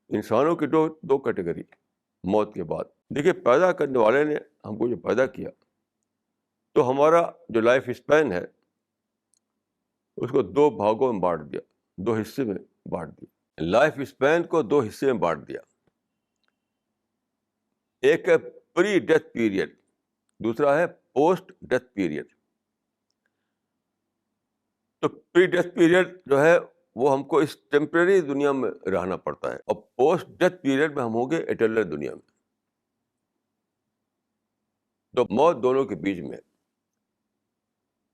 S1: انسانوں کی، دو کیٹیگری موت کے بعد. دیکھیے، پیدا کرنے والے نے ہم کو جو پیدا کیا، تو ہمارا جو لائف اسپین ہے اس کو دو بھاگوں میں بانٹ دیا، دو حصے میں بانٹ دیا. لائف اسپین کو دو حصے میں بانٹ دیا. ایک ہے پری ڈیتھ پیریڈ، دوسرا ہے پوسٹ ڈیتھ پیریڈ. تو پری ڈیتھ پیریڈ جو ہے وہ ہم کو اس ٹیمپرری دنیا میں رہنا پڑتا ہے، اور پوسٹ ڈیتھ پیریڈ میں ہم ہوں گے ایٹرنل دنیا میں. تو موت دونوں کے بیچ میں.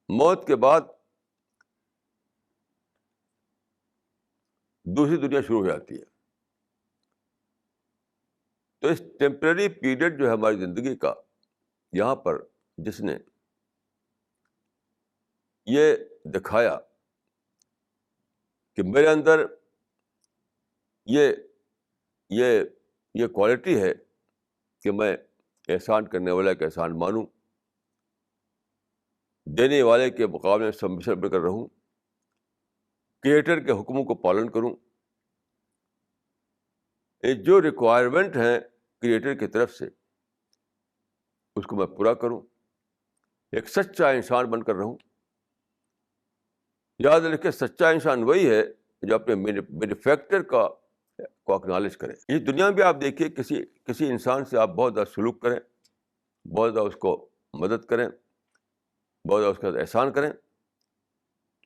S1: موت کے بعد دوسری دنیا شروع ہو جاتی ہے. تو اس ٹیمپرری پیریڈ جو ہے ہماری زندگی کا، یہاں پر جس نے یہ دکھایا کہ میرے اندر یہ یہ یہ کوالٹی ہے کہ میں احسان کرنے والے کا احسان مانوں، دینے والے کے مقابلے میں سبمشن بن کر رہوں، کریٹر کے حکموں کو پالن کروں. یہ جو ریکوائرمنٹ ہیں کریٹر کی طرف سے اس کو میں پورا کروں، ایک سچا انسان بن کر رہوں. یاد رکھیں، سچا انسان وہی ہے جو اپنے مینوفیکچر کو اکنالج کرے. اس دنیا میں بھی آپ دیکھیے، کسی انسان سے آپ بہت زیادہ سلوک کریں، بہت زیادہ اس کو مدد کریں، بہت زیادہ اس کا احسان کریں،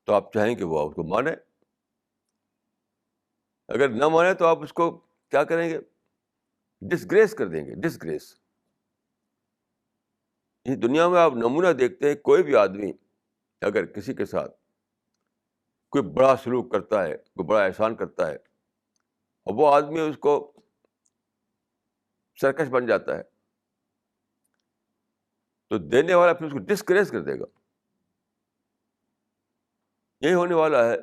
S1: تو آپ چاہیں کہ وہ اس کو مانے. اگر نہ مانے تو آپ اس کو کیا کریں گے؟ ڈسگریس کر دیں گے. ڈسگریس. اس دنیا میں آپ نمونہ دیکھتے ہیں، کوئی بھی آدمی اگر کسی کے ساتھ کوئی بڑا سلوک کرتا ہے، کوئی بڑا احسان کرتا ہے، اور وہ آدمی اس کو سرکش بن جاتا ہے، تو دینے والا پھر اس کو ڈسکریس کر دے گا. یہی ہونے والا ہے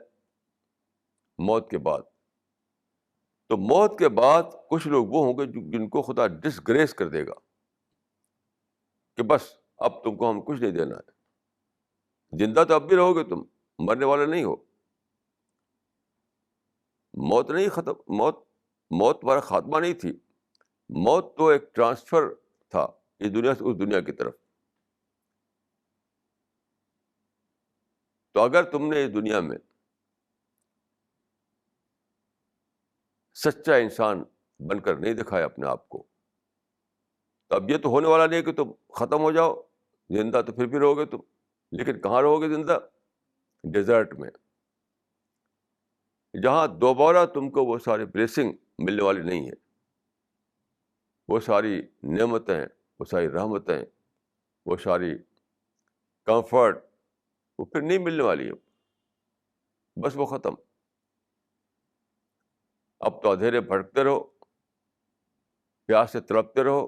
S1: موت کے بعد. تو موت کے بعد کچھ لوگ وہ ہوں گے جن کو خدا ڈسگریس کر دے گا کہ بس اب تم کو ہم کچھ نہیں دینا ہے. زندہ تو اب بھی رہو گے، تم مرنے والے نہیں ہو. موت نہیں ختم، موت تمہارا خاتمہ نہیں تھی. موت تو ایک ٹرانسفر تھا اس دنیا سے اس دنیا کی طرف. تو اگر تم نے اس دنیا میں سچا انسان بن کر نہیں دکھایا اپنے آپ کو، تو اب یہ تو ہونے والا نہیں کہ تم ختم ہو جاؤ. زندہ تو پھر بھی رہو گے تم، لیکن کہاں رہو گے زندہ؟ ڈیزرٹ میں. جہاں دوبارہ تم کو وہ ساری بلیسنگ ملنے والی نہیں ہے، وہ ساری نعمتیں، وہ ساری رحمتیں، وہ ساری کمفرٹ وہ پھر نہیں ملنے والی ہے، بس وہ ختم. اب تو اندھیرے بھٹکتے رہو، پیاس سے تڑپتے رہو،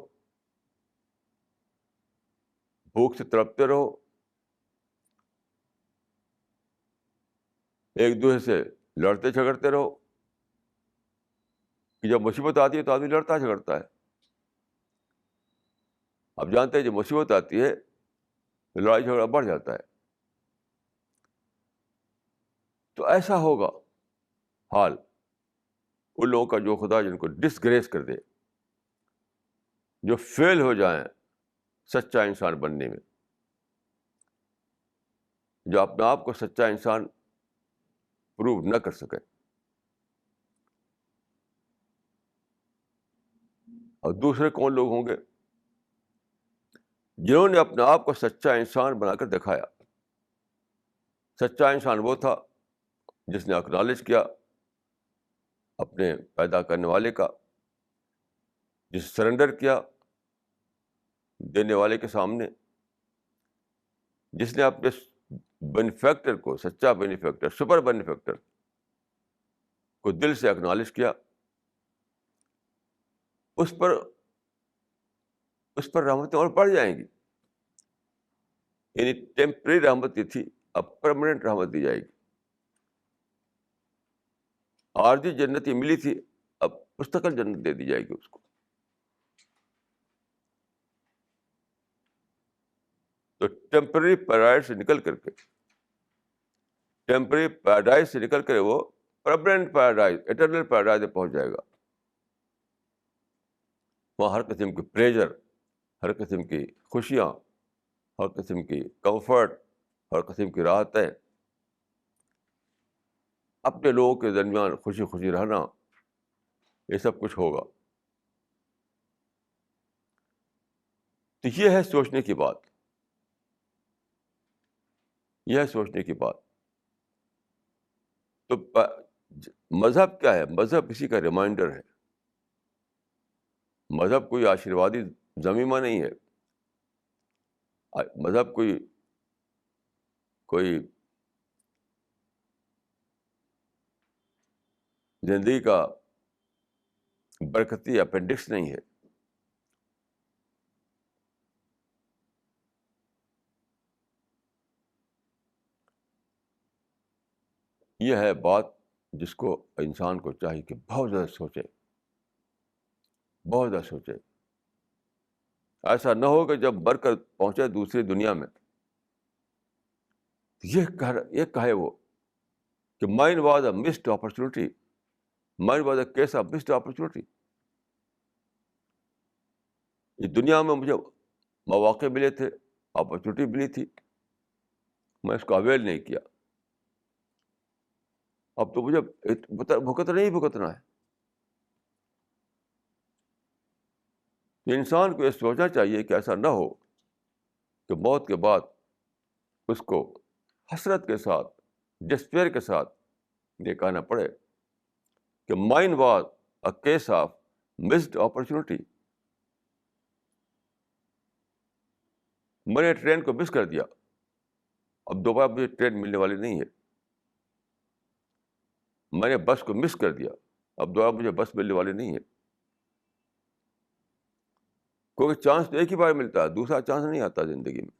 S1: بھوک سے تڑپتے رہو، ایک دوسرے سے لڑتے جھگڑتے رہو. کہ جب مصیبت آتی ہے تو آدمی لڑتا جھگڑتا ہے. اب جانتے ہیں جب مصیبت آتی ہے تو لڑائی جھگڑا بڑھ جاتا ہے. تو ایسا ہوگا حال ان لوگوں کا جو خدا جن کو ڈسگریس کر دے، جو فیل ہو جائیں سچا انسان بننے میں، جو اپنے آپ کو سچا انسان پروو نہ کر سکے. اور دوسرے کون لوگ ہوں گے؟ جنہوں نے اپنے آپ کو سچا انسان بنا کر دکھایا. سچا انسان وہ تھا جس نے اکنالج کیا اپنے پیدا کرنے والے کا، جس سرنڈر کیا دینے والے کے سامنے، جس نے اپنے بینیفیکٹر کو، سچا بینیفیکٹر، سپر بینیفیکٹر کو دل سے اکنالج کیا. اس پر رحمتیں اور بڑھ جائیں گی. یعنی ٹیمپریری رحمت کی تھی، اب پرماننٹ رحمت دی جائے گی. عارضی جنتی ملی تھی، اب مستقل جنت دے دی جائے گی اس کو. تو ٹیمپرری پیراڈائز سے نکل کر کے، ٹیمپرری پیراڈائز سے نکل کر وہ پرماننٹ پیراڈائز، ایٹرنل پیراڈائز میں پہنچ جائے گا. وہاں ہر قسم کی پلیزر، ہر قسم کی خوشیاں، ہر قسم کی کمفرٹ، ہر قسم کی راحتیں، اپنے لوگوں کے درمیان خوشی خوشی رہنا، یہ سب کچھ ہوگا. تو یہ ہے سوچنے کی بات، یہ ہے سوچنے کی بات. تو مذہب کیا ہے؟ مذہب اسی کا ریمائنڈر ہے. مذہب کوئی آشیروادی ضمیمہ نہیں ہے. مذہب کوئی زندگی کا برکتی اپینڈکس نہیں ہے. یہ ہے بات جس کو انسان کو چاہیے کہ بہت زیادہ سوچے، بہت زیادہ سوچے. ایسا نہ ہو کہ جب مر کر پہنچے دوسری دنیا میں یہ کہے وہ کہ mine was a missed opportunity, mine was a case of missed opportunity. اس دنیا میں مجھے مواقع ملے تھے، اپرچونیٹی ملی تھی، میں اس کو اویل نہیں کیا. اب تو مجھے بھگتنا ہی بھگتنا ہے. تو انسان کو یہ سوچنا چاہیے کہ ایسا نہ ہو کہ موت کے بعد اس کو حسرت کے ساتھ، ڈسپیئر کے ساتھ یہ کہنا پڑے کہ mine was a case of missed opportunity. میں نے ٹرین کو مس کر دیا، اب دوبارہ مجھے ٹرین ملنے والی نہیں ہے. میں نے بس کو مس کر دیا، اب دوبارہ مجھے بس ملنے والی نہیں ہے. کیونکہ چانس تو ایک ہی بار ملتا ہے، دوسرا چانس نہیں آتا زندگی میں.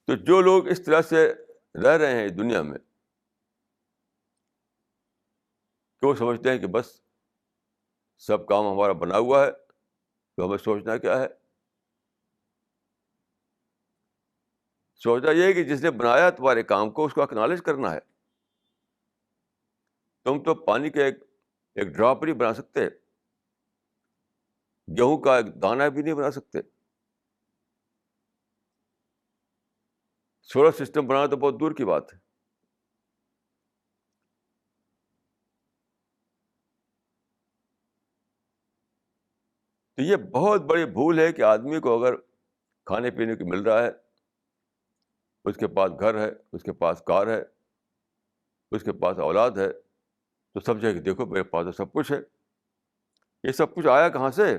S1: تو جو لوگ اس طرح سے رہ رہے ہیں اس دنیا میں کہ وہ سمجھتے ہیں کہ بس سب کام ہمارا بنا ہوا ہے، تو ہمیں سوچنا کیا ہے؟ سوچنا یہ ہے کہ جس نے بنایا تمہارے کام کو اس کو اکنالج کرنا ہے. تم تو پانی کے ایک ڈراپ نہیں بنا سکتے، گیہوں کا ایک دانہ بھی نہیں بنا سکتے. سولر سسٹم بنانا تو بہت دور کی بات ہے. تو یہ بہت بڑی بھول ہے کہ آدمی کو اگر کھانے پینے کو مل رہا ہے، اس کے پاس گھر ہے، اس کے پاس کار ہے، اس کے پاس اولاد ہے، تو سمجھے کہ دیکھو میرے پاس تو سب کچھ ہے. یہ سب کچھ آیا کہاں سے؟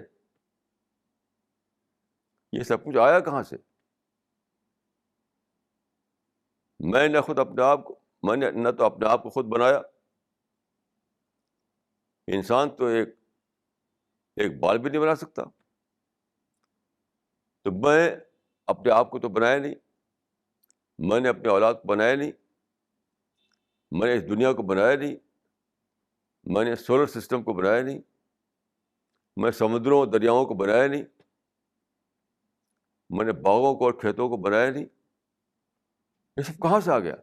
S1: یہ سب کچھ آیا کہاں سے؟ میں نے خود اپنے آپ کو میں نے نہ تو اپنے آپ کو خود بنایا. انسان تو ایک بال بھی نہیں بنا سکتا. تو میں اپنے آپ کو تو بنایا نہیں، میں نے اپنے اولاد کو بنایا نہیں، میں نے اس دنیا کو بنایا نہیں، میں نے سولر سسٹم کو بنایا نہیں، میں سمندروں اور دریاؤں کو بنایا نہیں، میں نے باغوں کو اور کھیتوں کو بنایا نہیں. یہ سب کہاں سے آ گیا؟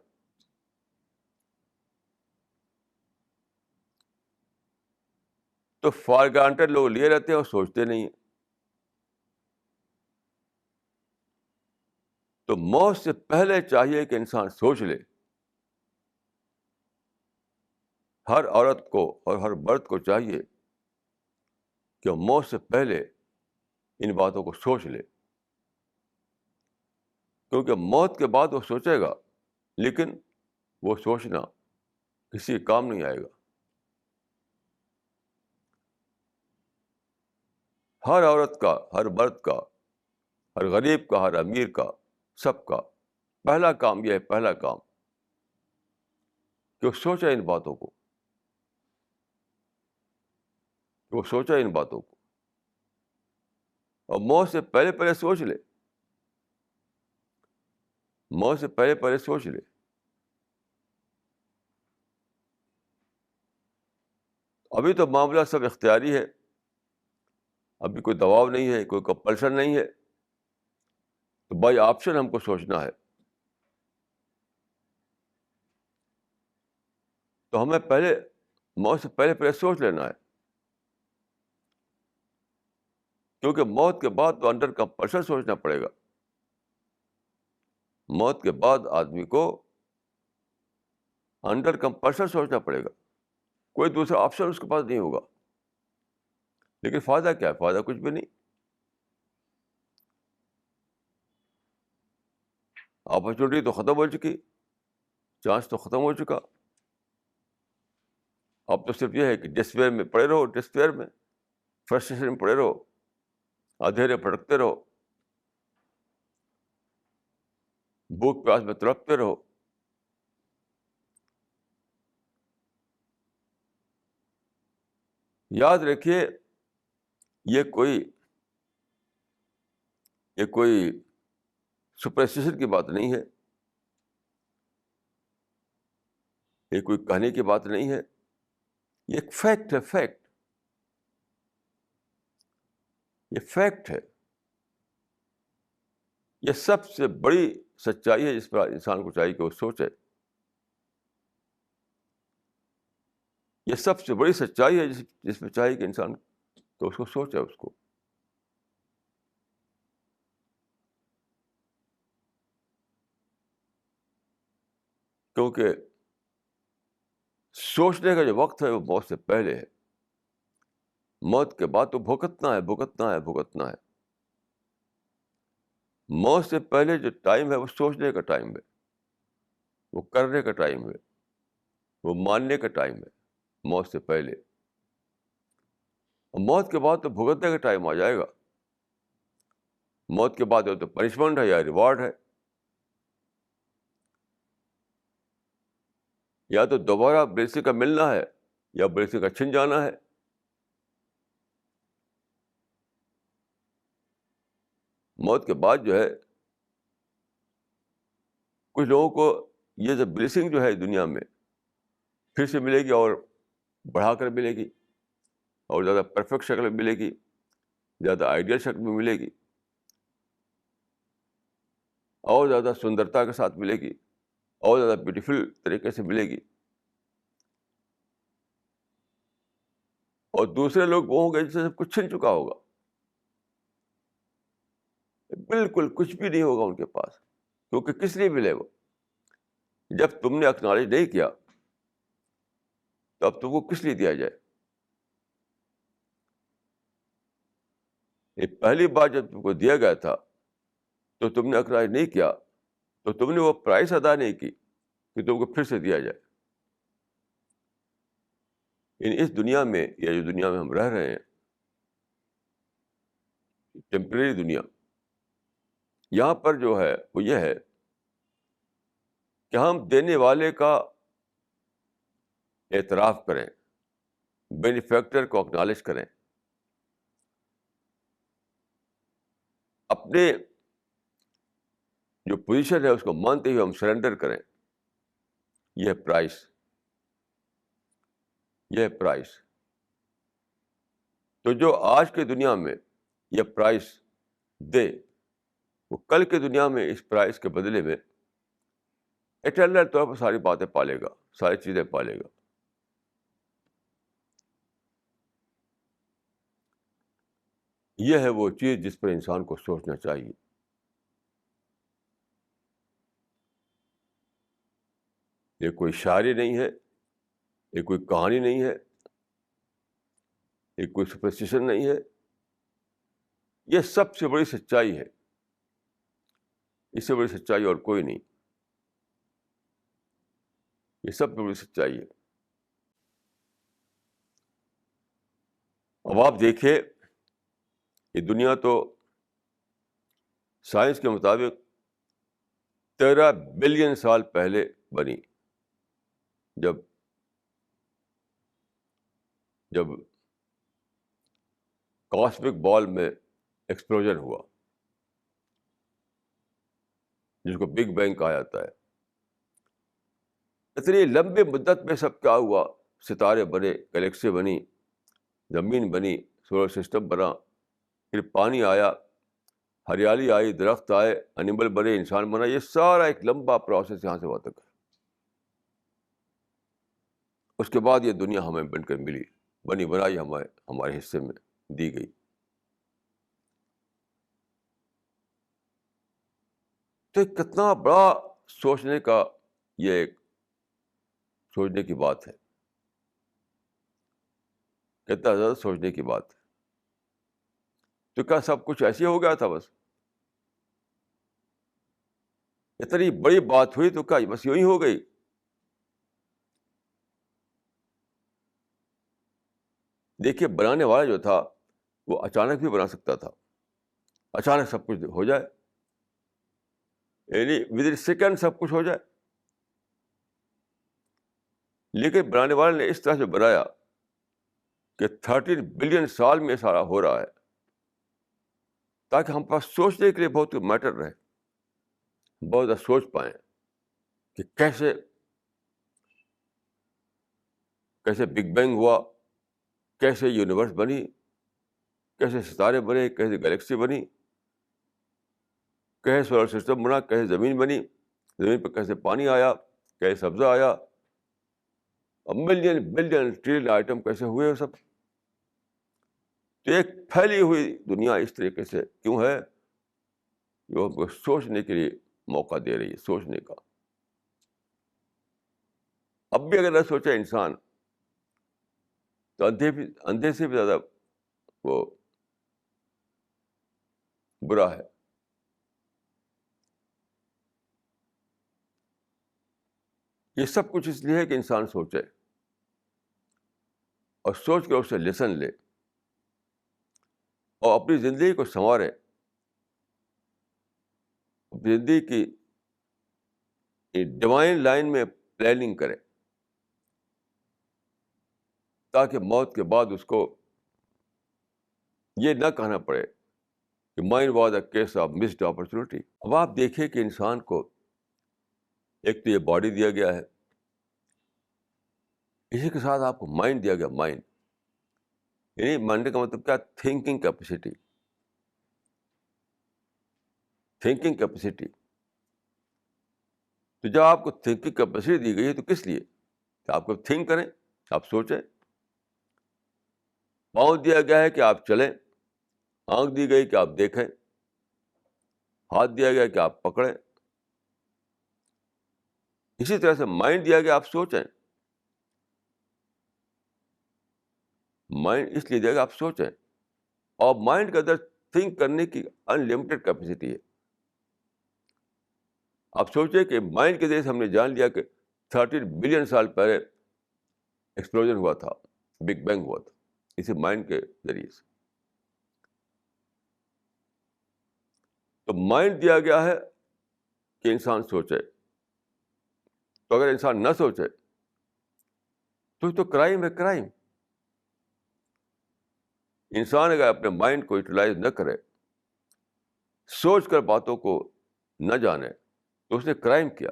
S1: تو فار گرانٹیڈ لوگ لیے رہتے ہیں اور سوچتے نہیں ہیں. تو موت سے پہلے چاہیے کہ انسان سوچ لے. ہر عورت کو اور ہر مرد کو چاہیے کہ وہ موت سے پہلے ان باتوں کو سوچ لے. کیونکہ موت کے بعد وہ سوچے گا، لیکن وہ سوچنا کسی کام نہیں آئے گا. ہر عورت کا، ہر مرد کا، ہر غریب کا، ہر امیر کا، سب کا پہلا کام یہ ہے، پہلا کام کہ وہ سوچے ان باتوں کو، کہ وہ سوچے ان باتوں کو، اور موت سے پہلے پہلے سوچ لے. موت سے پہلے پہلے سوچ لے. ابھی تو معاملہ سب اختیاری ہے، ابھی کوئی دباؤ نہیں ہے، کوئی کمپلشن نہیں ہے. تو بائی آپشن ہم کو سوچنا ہے. تو ہمیں پہلے موت سے پہلے پہلے سوچ لینا ہے. کیونکہ موت کے بعد تو انڈر کمپلشن سوچنا پڑے گا. موت کے بعد آدمی کو انڈر کمپلشن سوچنا پڑے گا. کوئی دوسرا آپشن اس کے پاس نہیں ہوگا. لیکن فائدہ کیا ہے؟ فائدہ کچھ بھی نہیں. اپرچونیٹی تو ختم ہو چکی، چانس تو ختم ہو چکا. اب تو صرف یہ ہے کہ ڈسپیئر میں پڑے رہو، ڈسپیئر میں، فرسٹریشن میں پڑے رہو، اندھیرے بھٹکتے رہو، بھوک پیاس میں تڑپتے رہو. یاد رکھیے، یہ کوئی یہ کوئی سپرسٹیشن کی بات نہیں ہے، یہ کوئی کہنے کی بات نہیں ہے. یہ ایک فیکٹ ہے، فیکٹ. یہ فیکٹ ہے. یہ سب سے بڑی سچائی ہے جس پر انسان کو چاہیے کہ وہ سوچے. یہ سب سے بڑی سچائی ہے جس میں چاہیے کہ انسان تو اس کو سوچے، اس کو. کیونکہ سوچنے کا جو وقت ہے وہ موت سے پہلے ہے. موت کے بعد تو بھگتنا ہے، بھگتنا ہے، بھگتنا ہے. موت سے پہلے جو ٹائم ہے وہ سوچنے کا ٹائم ہے، وہ کرنے کا ٹائم ہے، وہ ماننے کا ٹائم ہے. موت سے پہلے. اور موت کے بعد تو بھگتنے کا ٹائم آ جائے گا. موت کے بعد یا تو پنشمنٹ ہے یا ریوارڈ ہے. یا تو دوبارہ بلیسنگ کا ملنا ہے یا بلیسنگ کا چھن جانا ہے. موت کے بعد جو ہے کچھ لوگوں کو یہ جو بلیسنگ جو ہے دنیا میں پھر سے ملے گی، اور بڑھا کر ملے گی، اور زیادہ پرفیکٹ شکل میں ملے گی، زیادہ آئیڈیل شکل میں ملے گی، اور زیادہ سندرتا کے ساتھ ملے گی، اور زیادہ بیوٹیفل طریقے سے ملے گی. اور دوسرے لوگ وہ ہوں گے جن سے سب کچھ چھن چکا ہوگا، بالکل کچھ بھی نہیں ہوگا ان کے پاس. کیونکہ کس لیے ملے وہ؟ جب تم نے اکنالج نہیں کیا تو اب تم کو کس لیے دیا جائے؟ یہ پہلی بار جب تم کو دیا گیا تھا تو تم نے اکنالج نہیں کیا، تو تم نے وہ پرائس ادا نہیں کی کہ تم کو پھر سے دیا جائے. اس دنیا میں یا جو دنیا میں ہم رہ رہے ہیں، ٹیمپریری دنیا، یہاں پر جو ہے وہ یہ ہے کہ ہم دینے والے کا اعتراف کریں، بینیفیکٹر کو اکنالج کریں، اپنے جو پوزیشن ہے اس کو مانتے ہوئے ہم سرنڈر کریں. یہ ہے پرائس، یہ ہے پرائس. تو جو آج کی دنیا میں یہ پرائس دے، وہ کل کی دنیا میں اس پرائس کے بدلے میں اٹرنل طور پر ساری باتیں پالے گا، ساری چیزیں پالے گا. یہ ہے وہ چیز جس پر انسان کو سوچنا چاہیے. یہ کوئی شاعری نہیں ہے، یہ کوئی کہانی نہیں ہے، یہ کوئی سپرسٹیشن نہیں ہے. یہ سب سے بڑی سچائی ہے. اس سے بڑی سچائی اور کوئی نہیں. یہ سب سے بڑی سچائی ہے. اب آپ دیکھیے، یہ دنیا تو سائنس کے مطابق 13 بلین سال پہلے بنی، جب جب کاسمک بال میں ایکسپلوژن ہوا، جس کو بگ بینگ کہا جاتا ہے. اتنی لمبی مدت میں سب کیا ہوا؟ ستارے بنے، گلیکسی بنی، زمین بنی، سولر سسٹم بنا، پھر پانی آیا، ہریالی آئی، درخت آئے، انیمل بنے، انسان بنا. یہ سارا ایک لمبا پروسیس یہاں سے وہاں تک ہے. اس کے بعد یہ دنیا ہمیں بن کر ملی، بنی بنائی ہمارے حصے میں دی گئی. تو کتنا بڑا سوچنے کا، یہ ایک سوچنے کی بات ہے، کتنا زیادہ سوچنے کی بات ہے. تو کیا سب کچھ ایسے ہو گیا تھا بس؟ اتنی بڑی بات ہوئی تو کیا بس یوں ہی ہو گئی؟ دیکھیے، بنانے والا جو تھا وہ اچانک بھی بنا سکتا تھا، اچانک سب کچھ ہو جائے، یعنی ود ان سیکنڈ سب کچھ ہو جائے. لیکن بنانے والے نے اس طرح سے بنایا کہ 13 بلین سال میں سارا ہو رہا ہے، تاکہ ہم پاس سوچنے کے لیے بہت میٹر رہے، بہت زیادہ سوچ پائیں کہ کیسے کیسے بگ بینگ ہوا، کیسے یونیورس بنی، کیسے ستارے بنے، کیسے گلیکسی بنی، کیسے سولر سسٹم بنا، کیسے زمین بنی، زمین پہ کیسے پانی آیا، کیسے سبزہ آیا، اور ملین بلین ٹریلین آئٹم کیسے ہوئے وہ سب. تو ایک پھیلی ہوئی دنیا اس طریقے سے کیوں ہے؟ جو ہم کو سوچنے کے لیے موقع دے رہی ہے، سوچنے کا. اب بھی اگر نہ سوچے انسان تو اندھے سے بھی زیادہ وہ برا ہے. یہ سب کچھ اس لیے ہے کہ انسان سوچے اور سوچ کے اس سے لیسن لے اور اپنی زندگی کو سنوارے، اپنی زندگی کی ڈیوائن لائن میں پلاننگ کرے، تاکہ موت کے بعد اس کو یہ نہ کہنا پڑے کہ mine was a case of missed opportunity. اب آپ دیکھیں کہ انسان کو ایک تو یہ باڈی دیا گیا ہے، اسی کے ساتھ آپ کو مائنڈ دیا گیا. مائنڈ یعنی مائنڈ کا مطلب کیا؟ Thinking capacity. Thinking capacity. تو جب آپ کو تھنکنگ کیپیسٹی دی گئی ہے تو کس لیے؟ کہ آپ کو تھنک کریں، آپ سوچیں. پاؤں دیا گیا ہے کہ آپ چلیں، آنکھ دی گئی کہ آپ دیکھیں، ہاتھ دیا گیا کہ آپ پکڑیں. اسی طرح سے مائنڈ دیا گیا، آپ سوچیں. مائنڈ اس لیے دیا گیا آپ سوچیں، اور مائنڈ کے اندر تھنک کرنے کی انلمیٹڈ کیپیسٹی ہے. آپ سوچیں کہ مائنڈ کے ذریعے سے ہم نے جان لیا کہ 13 بلین سال پہلے ایکسپلوژن ہوا تھا، بگ بینگ ہوا تھا، اسی مائنڈ کے ذریعے سے. تو مائنڈ دیا گیا ہے کہ انسان سوچے. تو اگر انسان نہ سوچے تو کرائم ہے، کرائم. انسان اگر اپنے مائنڈ کو یوٹیلائز نہ کرے، سوچ کر باتوں کو نہ جانے، تو اس نے کرائم کیا.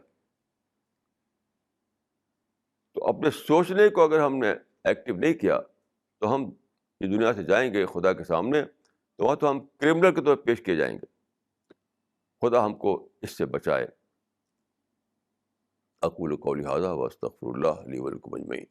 S1: تو اپنے سوچنے کو اگر ہم نے ایکٹیو نہیں کیا تو ہم اس دنیا سے جائیں گے خدا کے سامنے، تو وہاں تو ہم کرمنل کے طور پر پیش کیے جائیں گے. خدا ہم کو اس سے بچائے. اقول قولی ھذا واستغفر اللہ لی ولکم اجمعین.